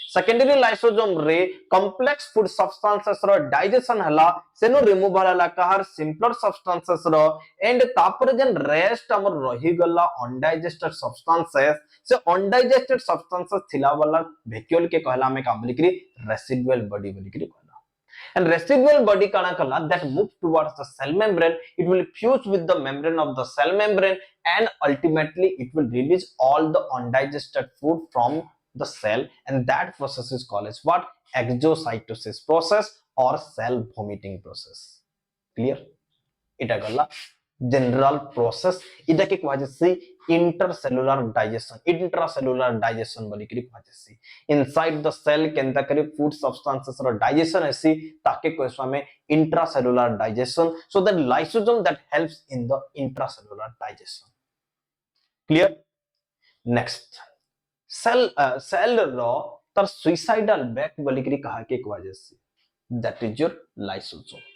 सेकेंडरी लाइसोसोम रे कॉम्प्लेक्स फूड सब्सटेंसेस रो डाइजेशन हला सेनो रिमूवल हला कहर सिंपलर सब्सटेंसेस रो एंड तापर जन रेस्ट हमर रही गला अनडाइजेस्टेड सब्सटेंसेस से अनडाइजेस्टेड सब्सटेंसेस थिला वाला वैक्यूल के कहला में का बोली करी रेसिडुअल बॉडी बोली करी and residual body kana kala that move towards the cell membrane it will fuse with the membrane of the cell membrane and ultimately it will release all the undigested food from the cell and that process is called as what exocytosis process or cell vomiting process clear eta gala general process ida के कहा जैसे intercellular digestion बोली करी कहा जैसे inside the cell केंता करी food substances रो डाइजेशन ऐसी ताके क्वेश्चन में intracellular digestion so that lysosome that helps in the intracellular digestion clear next cell रो तर सुइसाइडल बैक बोली करी कहा के कहा जैसे that is your lysosome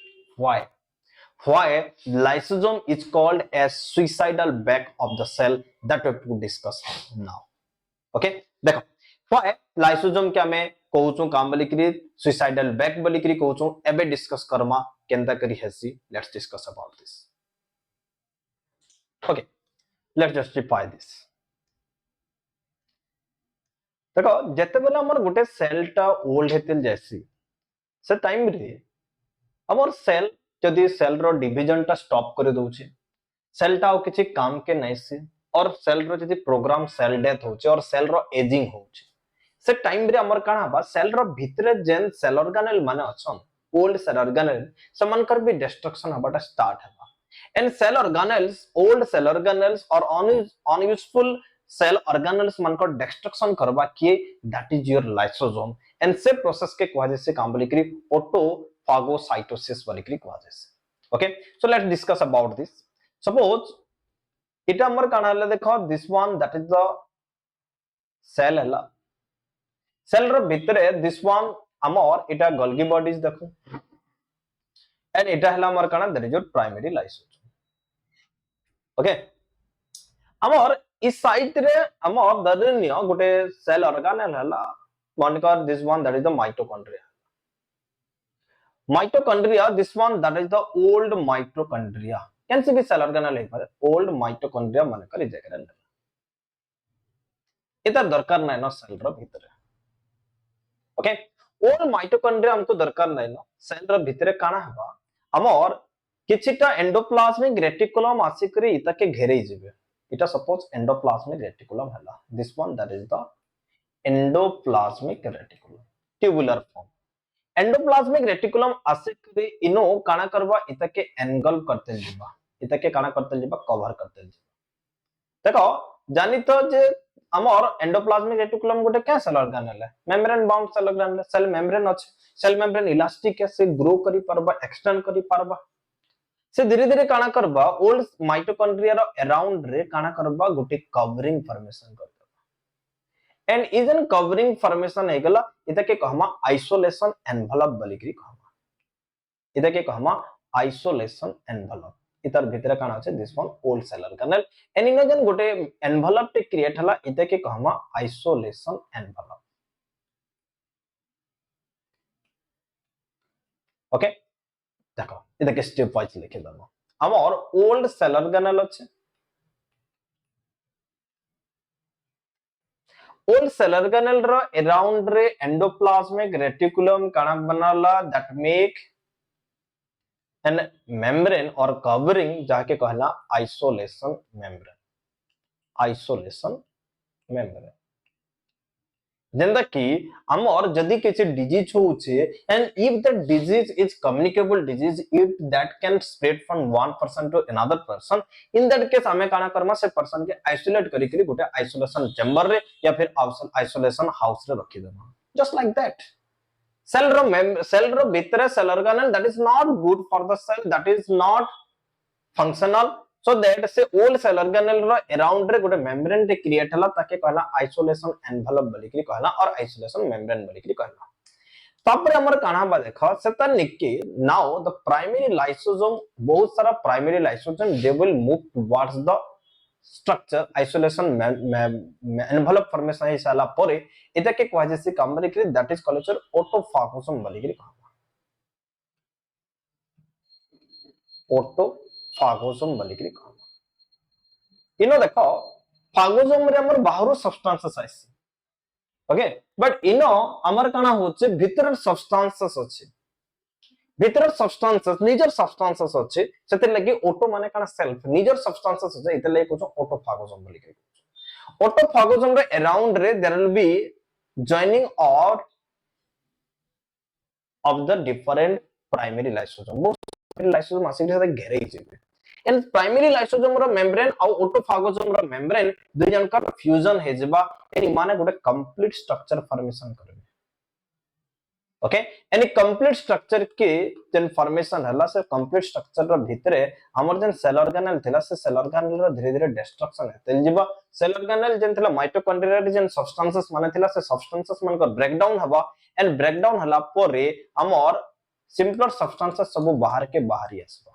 why lysosome is called as suicidal back of the cell that we have to discuss now okay देखो why lysosome क्या मैं कहूचो काम बोली करी suicidal back बोली करी कहूचो एबे डिस्कस करमा केंता करी हेसी let's discuss about this okay let's justify this देखो जते बेला हमर गुटे सेल टा ओल्ड हेतिल जैसी से टाइम रे हमर सेल जदि सेल रो डिवीजन टा स्टॉप कर दोछे सेल टा किछि काम के नै से और सेल रो जदि प्रोग्राम सेल डेथ होचे और सेल रो एजिंग होचे से टाइम रे हमर काना बा सेल रो भितरे जेन सेल ऑर्गेनेल माने अछन ओल्ड सेल ऑर्गेनेल समन कर भी डिस्ट्रक्शन हबाटा स्टार्ट हबा and cell organelles old cell organelles और अनयूजफुल सेल ऑर्गेनेल्स मन को डिस्ट्रक्शन करबा के that is your lysosome and से प्रोसेस के कहा जैसे काम बोली करी autophagocytosis बोली करी कहा जैसे okay so let's discuss about this suppose इटा हमर काना हला देखो this one that is the cell हला सेल रो भितरे दिस वन हमर इटा गोल्गी बॉडीज देखो एंड इटा हला हमर काना that is your primary lysosome okay हमर इस साइड रे हमर दरनियो गुटे सेल ऑर्गेनेल हला वन कर this one that is the mitochondria Mitochondria, this one that is the old mitochondria. Can see be cell organelle है पर old mitochondria मन कर इजेकर ले इतना दरकार नहीं ना सेल रो भीतर ओके old mitochondria हमको दरकार नहीं ना सेल रो भीतर काना हवा हमर किछिटा एंडोप्लाज्मिक रेटिकुलम आसिकरी इता के घेरे जिवे इटा सपोज एंडोप्लाज्मिक रेटिकुलम हला this one that is the endoplasmic reticulum tubular form endoplasmic reticulum आसिकरी इनो काना करबा इता के एनगल्फ करते जिबा इता के काना करते जिबा कवर करते जिबा देखो जानी तो जे हमर एंडोप्लाज्मिक रेटिकुलम गोटे क्या सेल ऑर्गेनेल है membrane bound cell organelle cell membrane अछि सेल मेम्ब्रेन इलास्टिक है से ग्रो करी परबा एक्सटेंड करी परबा से धीरे धीरे काना करबा ओल्ड माइटोकॉन्ड्रिया रो अराउंड रे काना करबा गोटे कवरिंग फॉर्मेशन कर एंड इजन कवरिंग फॉर्मेशन है गला इता के कहमा आइसोलेशन एनवेलप बलिकरी कहमा इता के कहमा आइसोलेशन एनवेलप इतर भीतर काना আছে this one old cell organelle and इन जन गोटे एनवेलप टे क्रिएट हला इता के कहमा आइसोलेशन एनवेलप ओके देखो इता के स्टेप वाइज लिखे दबो हमर ओल्ड सेल ऑर्गेनेल আছে ओल्ड सेल ऑर्गेनेल रो अराउंड रे एंडोप्लाज्मिक रेटिकुलम काना बनाला दैट मेक एन मेम्ब्रेन और कवरिंग जाके कहला आइसोलेशन मेम्ब्रेन जेंदा कि हमर जदी किछि डिजीज होउछे and if the disease is communicable disease if that can spread from one person to another person in that case हमें काना करमा से पर्सन के आइसोलेट करी करी गोटे आइसोलेशन चेंबर रे या फिर आइसोलेशन हाउस रे रखि देबा जस्ट लाइक दैट सेल रो भीतर cell organelle that is not good for the cell that is not functional so that से ओल्ड सेल ऑर्गेनेल रो अराउंड रे गोटे मेम्ब्रेन रे क्रिएट हला ताके कहला आइसोलेशन एनवेलप बलिकरी कहला और आइसोलेशन मेम्ब्रेन बलिकरी कहला तापर हमर काना बा देखो सेता Nikki now the primary lysosome बहुत सारा primary lysosome they will move towards the structure isolation envelope formation है साला परे इता के कहै जे से काम बलिकरी दैट इज कल्चर ऑटोफागोसोम बलिकरी कहला ऑटोफागोसोम बलिकरी कहला इनो देखो फागोसोम रे हमर बाहरो सब्सटेंसेस आइसी ओके बट इनो हमर काना होचे भीतर सब्सटेंसेस अछि भीतर सब्सटेंसेस निजर सब्सटेंसेस अछि सेते लगी ऑटो माने काना सेल्फ निजर सब्सटेंसेस अछि इते लगी कुछ ऑटोफागोसोम बलिकरी ऑटोफागोसोम रे अराउंड रे there will be joining of the different primary lysosome बहुत lysosome आसिक से घेरे ही जेबे एंड प्राइमरी लाइसोसोम रो मेम्ब्रेन और ऑटोफागोसोम रो मेम्ब्रेन दुई जन का फ्यूजन हे जेबा एनी माने गोटे कंप्लीट स्ट्रक्चर फॉर्मेशन करबे ओके एनी कंप्लीट स्ट्रक्चर के जन फॉर्मेशन हला से कंप्लीट स्ट्रक्चर रो भीतरे हमर जन सेल ऑर्गेनेल थिला से सेल ऑर्गेनेल रो धीरे धीरे डिस्ट्रक्शन हेतल जेबा सेल ऑर्गेनेल जन थिला माइटोकॉन्ड्रिया रे जन सब्सटेंसेस माने थिला से सब्सटेंसेस मन को ब्रेकडाउन हबा एंड ब्रेकडाउन हला परे हमर सिंपलर सब्सटेंसेस सब बाहर के बाहर ही आसबा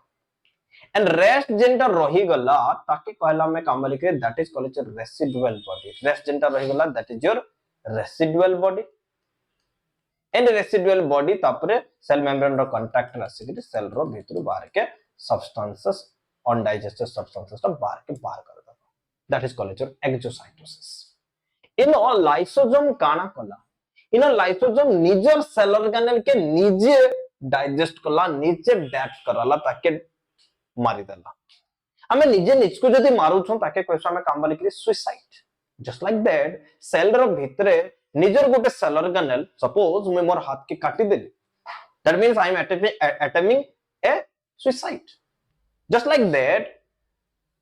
एंड रेस्ट जेंटा रही गला ताके कहला में काम लिखे that is called residual body rest जेंटा रही गला that is your residual body and residual body तापरे सेल मेम्ब्रेन रो कांटेक्ट आसी सेल रो भीतर बाहर के सब्सटेंसेस अनडाइजेस्टेड सब्सटेंसेस बाहर कर दबा that is called your exocytosis in lysosome काना कला इन लाइसोसोम निजर सेल ऑर्गेनेल के निजे डाइजेस्ट कला नीचे डेथ करला ताके मारी देला हमें निजे निज को जदी मारू छो ताके कैसा हमें काम लिखली suicide just like that cell रो भीतरे निजर गोटे सेल ऑर्गेनेल सपोज मैं मोर हाथ के काटी देली that means I am attempting a suicide just like that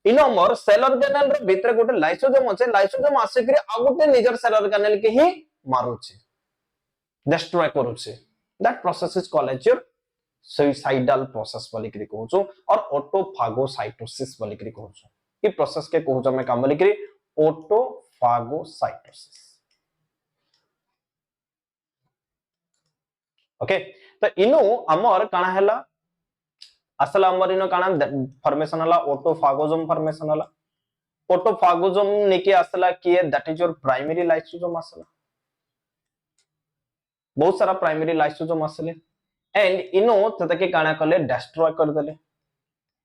in मोर सेल ऑर्गेनेल रो भीतरे गोटे लाइसोसोम আছে लाइसोसोम आसे करे आ गोटे निजर सेल ऑर्गेनेल के ही मारू छे डिस्ट्रॉय करू छे that process is called as your suicidal process बोलिकरी कहूछु और ऑटोफागोसाइटोसिस बोलिकरी कहूछु ई प्रोसेस के कहूछु मैं काम बोलिकरी ऑटोफागोसाइटोसिस ओके तो इनो हमर काना हला असला हमर इनो काना फॉर्मेशन हला ऑटोफागोसोम फॉर्मेशन हला ऑटोफागोसोम नेके असला किए that is your primary lysosome असला बहुत सारा प्राइमरी लाइसोसोम असले एंड इनो तके काना कले डिस्ट्रॉय कर देले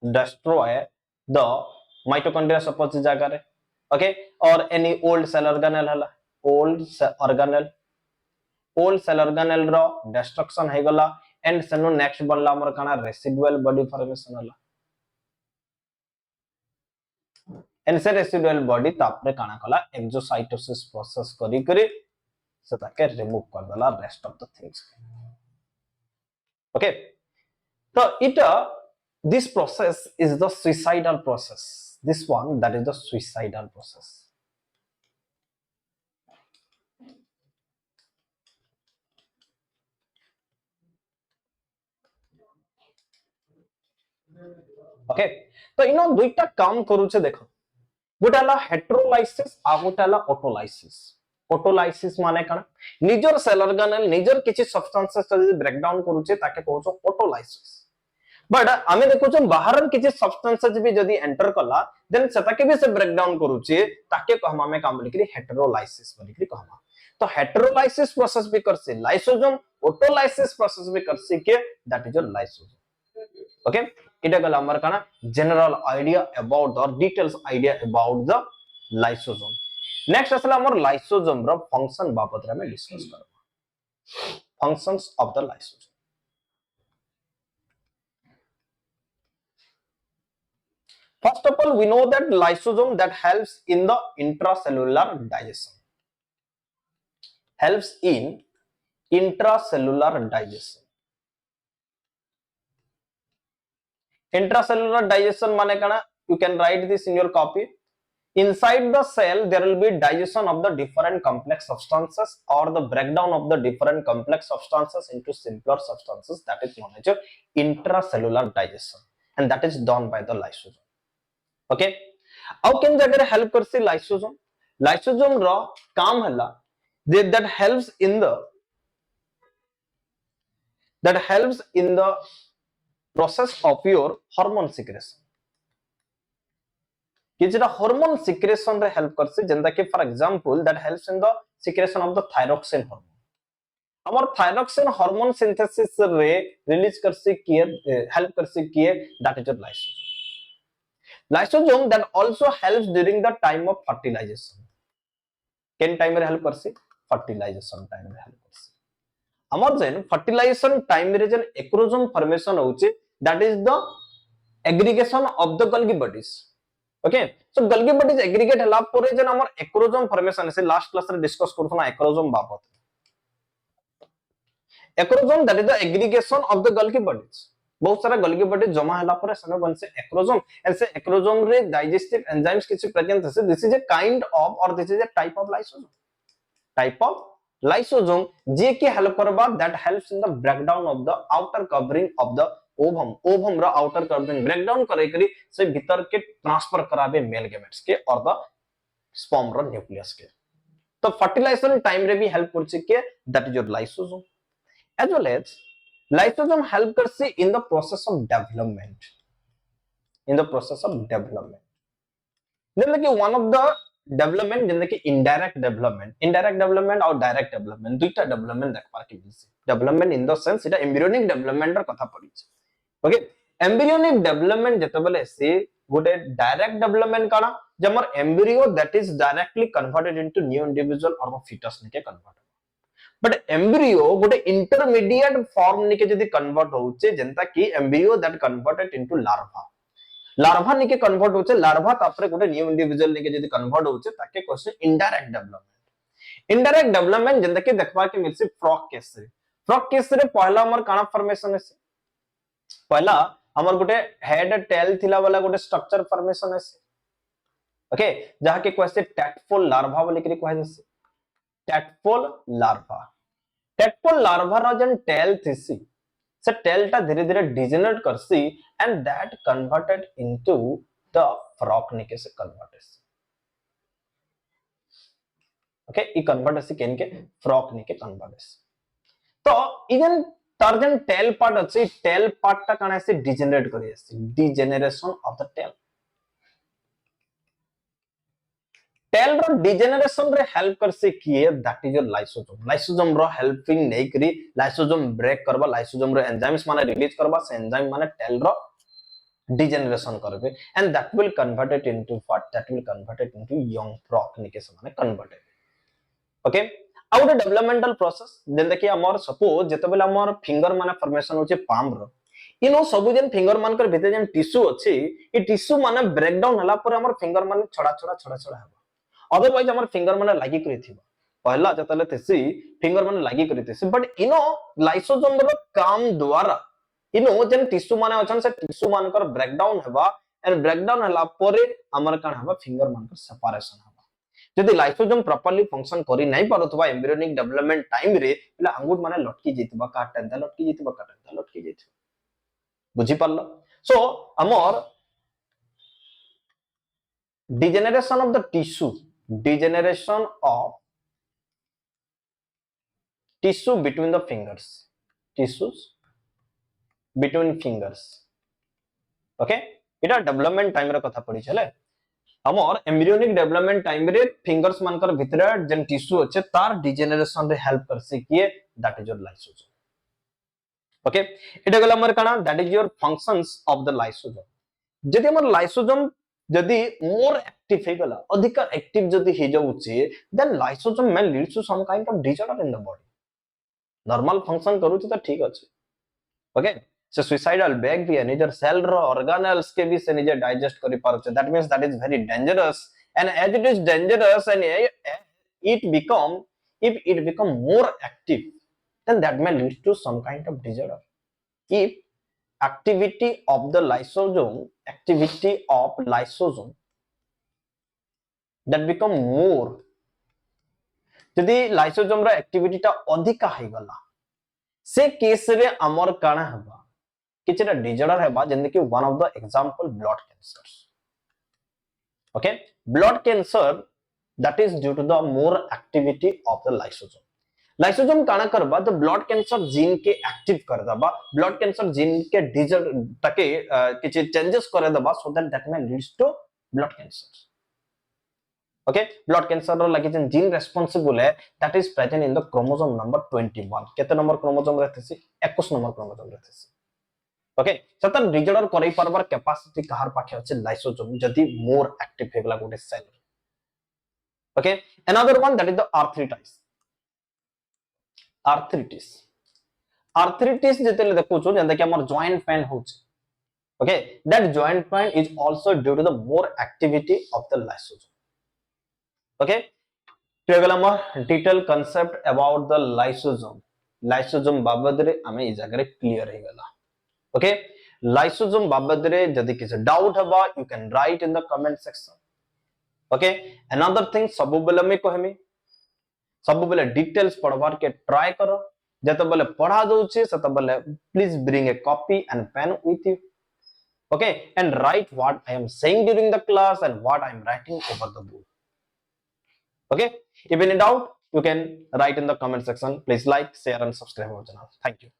destroy the mitochondria suppose जगह रे ओके और एनी ओल्ड सेल ऑर्गेनेल हला ओल्ड सेल ऑर्गेनेल रो डिस्ट्रक्शन हे गला एंड सेनो नेक्स्ट बनला हमर काना रेसिडुअल बॉडी फॉर्मेशन हला एंड से रेसिडुअल बॉडी तापरे काना कला एक्सोसाइटोसिस प्रोसेस करी करी से ताके रिमूव कर देला rest of the things okay तो it this process is the suicidal process. This one, that is the suicidal process. Okay, तो इनो दुईटा काम करूचे देखो गोटे हला हेटेरोलाइसिस आ गोटे हला ऑटोलाइसिस ऑटोलाइसिस माने काना निजर सेल ऑर्गेनेल निजर किछि सब्सटेंसेस जदी ब्रेक डाउन करूचे ताके कहउछो ऑटोलाइसिस बट आमे देखुछो बाहर किछि सब्सटेंसेस भी जदी एंटर कला देन सेताके भी से ब्रेक डाउन करूचे ताके कहमा में काम लिखली हेटेरोलाइसिस बोलिकरी कहमा तो हेटेरोलाइसिस प्रोसेस भी करसे लाइसोसोम ऑटोलाइसिस प्रोसेस भी करसे के that is your lysosome okay इटा गला हमर काना general idea about the details idea about the lysosome next असला हमर लाइसोसोम रो फंक्शन बाबत रे में डिस्कस करबा functions of the lysosome First of all, we know that lysosome that helps in the intracellular digestion. Helps in intracellular digestion. Intracellular digestion mane kana? You can write this in your copy. Inside the cell, there will be digestion of the different complex substances or the breakdown of the different complex substances into simpler substances. That is known as intracellular digestion, and that is done by the lysosome. Okay आउ केन जगह रे help करसी lysosome रो काम हला that helps in the process of your hormone secretion किछटा hormone secretion रे help करसी जेंदा कि for example that helps in the secretion of the thyroxine hormone हमर थायरोक्सिन हार्मोन सिंथेसिस रे रिलीज करसी किए हेल्प करसी किए that is lysosome Lysosome that also helps during the time of fertilization. Ken time रे help करसी fertilization time रे help करसी हमर जेन fertilization time रे जेन acrosome formation होउचे that is the aggregation of the Golgi bodies. Okay, so Golgi bodies aggregate हला परे जेन हमर acrosome formation से last class रे discuss करथना acrosome बाबत acrosome that is the aggregation of the Golgi bodies. बहुत सारा गल्गी body जमा हला पर सनो बन से एक्रोसोम एंड से एक्रोसोम रे डाइजेस्टिव एंजाइम्स किछ प्रेजेंट है this is a kind of और this is a type of lysosome जे के हेल्प करबा that helps in the breakdown of the outer covering of the ovum रा आउटर कवरिंग ब्रेकडाउन करे करी से भीतर के ट्रांसफर कराबे मेल गेमेट्स के और द स्पर्म रा न्यूक्लियस के तो फर्टिलाइजेशन टाइम रे भी हेल्प करछि के that is your lysosome as well as Lysosome help करसी in the process of development. जैसे कि one of the development जैसे कि indirect development और direct development दुईटा development देख पार के मिलसी. Development in the sense इटा embryonic development रा कथा पड़ी. Okay, embryonic development जैसे बोले से गोटे direct development काना जब मर embryo that is directly converted into new individual और fetus ने के convert बट एम्ब्रियो गोटे इंटरमीडिएट फॉर्म निके जदी कन्वर्ट होचे जनता की embryo that converted into larva निके कन्वर्ट होचे लार्वा तापरे गोटे न्यू इंडिविजुअल निके जदी कन्वर्ट होचे ताके कोसे इनडायरेक्ट डेवलपमेंट जनता के देखबा के मिलसी फ्रॉग केस रे पहला हमर काना फॉर्मेशन है पहला हमर गोटे हेड टेल थिला वाला गोटे स्ट्रक्चर फॉर्मेशन है ओके जहा के कोसे टैटफुल लार्वा बोली के कहै जसे टैटफुल लार्वा रो जन टेल थिसी से टेल टा धीरे धीरे डिजेनरेट करसी and that converted into the frog निके से कन्वर्टेड ओके ई कन्वर्टेड केन के फ्रॉग निके कन्वर्टेड तो इजन तार टेल पार्ट अछि टेल पार्ट टा काना से डिजेनरेट करी अछि degeneration of the tail tail रो डिजेनरेशन रे हेल्प करसे किए that is your lysosome lysosome रो हेल्पिंग नै करी लाइसोसोम ब्रेक करबा लाइसोसोम रो एंजाइम्स माने रिलीज करबा से एंजाइम माने टेल रो degeneration करबे and that will convert it into what that will convert it into young frog निके माने converted ओके आ गोटे डेवलपमेंटल प्रोसेस जेन देखि हमर सपोज जते बेला हमर फिंगर माने फॉर्मेशन होचे पाम रो इनो सब जेन फिंगर मान कर भीतर जेन टिश्यू अछि ई टिश्यू माने ब्रेक डाउन हला पर हमर फिंगर माने छोड़ा छोड़ा छोड़ा छोड़ा हबो अदरवाइज हमर फिंगर माने लागि करी थिबो पहला जतले तेसी फिंगर माने लागि करी तेसी बट इनो लाइसोसोम रो काम द्वारा इनो जेन टिश्यू माने अछन से टिश्यू मान कर ब्रेक डाउन हबा एंड ब्रेक डाउन हला पर हमर कान हबा फिंगर मान कर सेपरेशन हबा जदि लाइसोसोम प्रॉपर्ली फंक्शन करि नै पारुतबा एम्ब्रियोनिक डेवलपमेंट टाइम रे पिला अंगुट माने लटकी जेतबा काटेंदा लटकी जेतबा बुझी पारल सो हमर degeneration of the tissue between the fingers tissues between fingers okay इटा डेवलपमेंट टाइम रे कथा पड़ी छले हमर एम्ब्रियोनिक डेवलपमेंट टाइम रे फिंगर्स मानकर भितरे जेन टिश्यू अछि तार डिजेनरेशन रे हेल्प करसे किए that is your lysosome okay इटा गला हमर काना that is your functions of the lysosome जदि हमर लाइसोसोम जदि मोर एक्टिव हे गला अधिक एक्टिव जदि हे जाउछि then lysosome may leads to some kind of disorder in the body normal function करूछि त ठीक अछि ओके so suicidal bacteria निजर सेल रो organelles के भी से निजे डाइजेस्ट करि पारछे that means that is very dangerous and as it is dangerous and it become if it become more active then that may lead to some kind of disorder if activity of lysosome that become more यदि lysosome रो activity ता अधिक हे गला से case रे हमर काना हबा किछटा disorder हेबा जेंदे कि one of the example blood cancer okay blood cancer that is due to the more activity of the lysosome काना करबा द ब्लड कैंसर जीन के एक्टिव कर दबा ब्लड कैंसर जीन के डिसऑर्डर तके किछ चेंजेस करे दबा so that may leads to blood cancer okay blood cancer रो लागि जेन जीन रेस्पोंसिबल है that is present in the chromosome number 21 केते नंबर क्रोमोसोम रहथि 21 नंबर क्रोमोसोम रहथि ओके सतन डिसऑर्डर करै परबार कैपेसिटी कहार पाखे अछि लाइसोसोम जदि मोर एक्टिव हेगला गोटे cell okay another one that is the arthritis जते देखो छु जंदा कि हमर जॉइंट पेन होछ okay that joint pain is also due to the more activity of the lysosome okay तो गला हमर detail concept about the lysosome बाबद रे हमें ई जगह रे क्लियर हे गला ओके लाइसोसोम बाबद रे जदि किछ डाउट हबा you can write in the comment section okay another thing सब बेले में कहमी सब बेले डिटेल्स पढ़वार के ट्राई करो जते बेले पढ़ा दोछि सते बेले please bring a copy and pen with you okay and write what I am saying during the class and what I am writing over the book okay if in doubt you can write in the comment section please like share and subscribe our channel thank you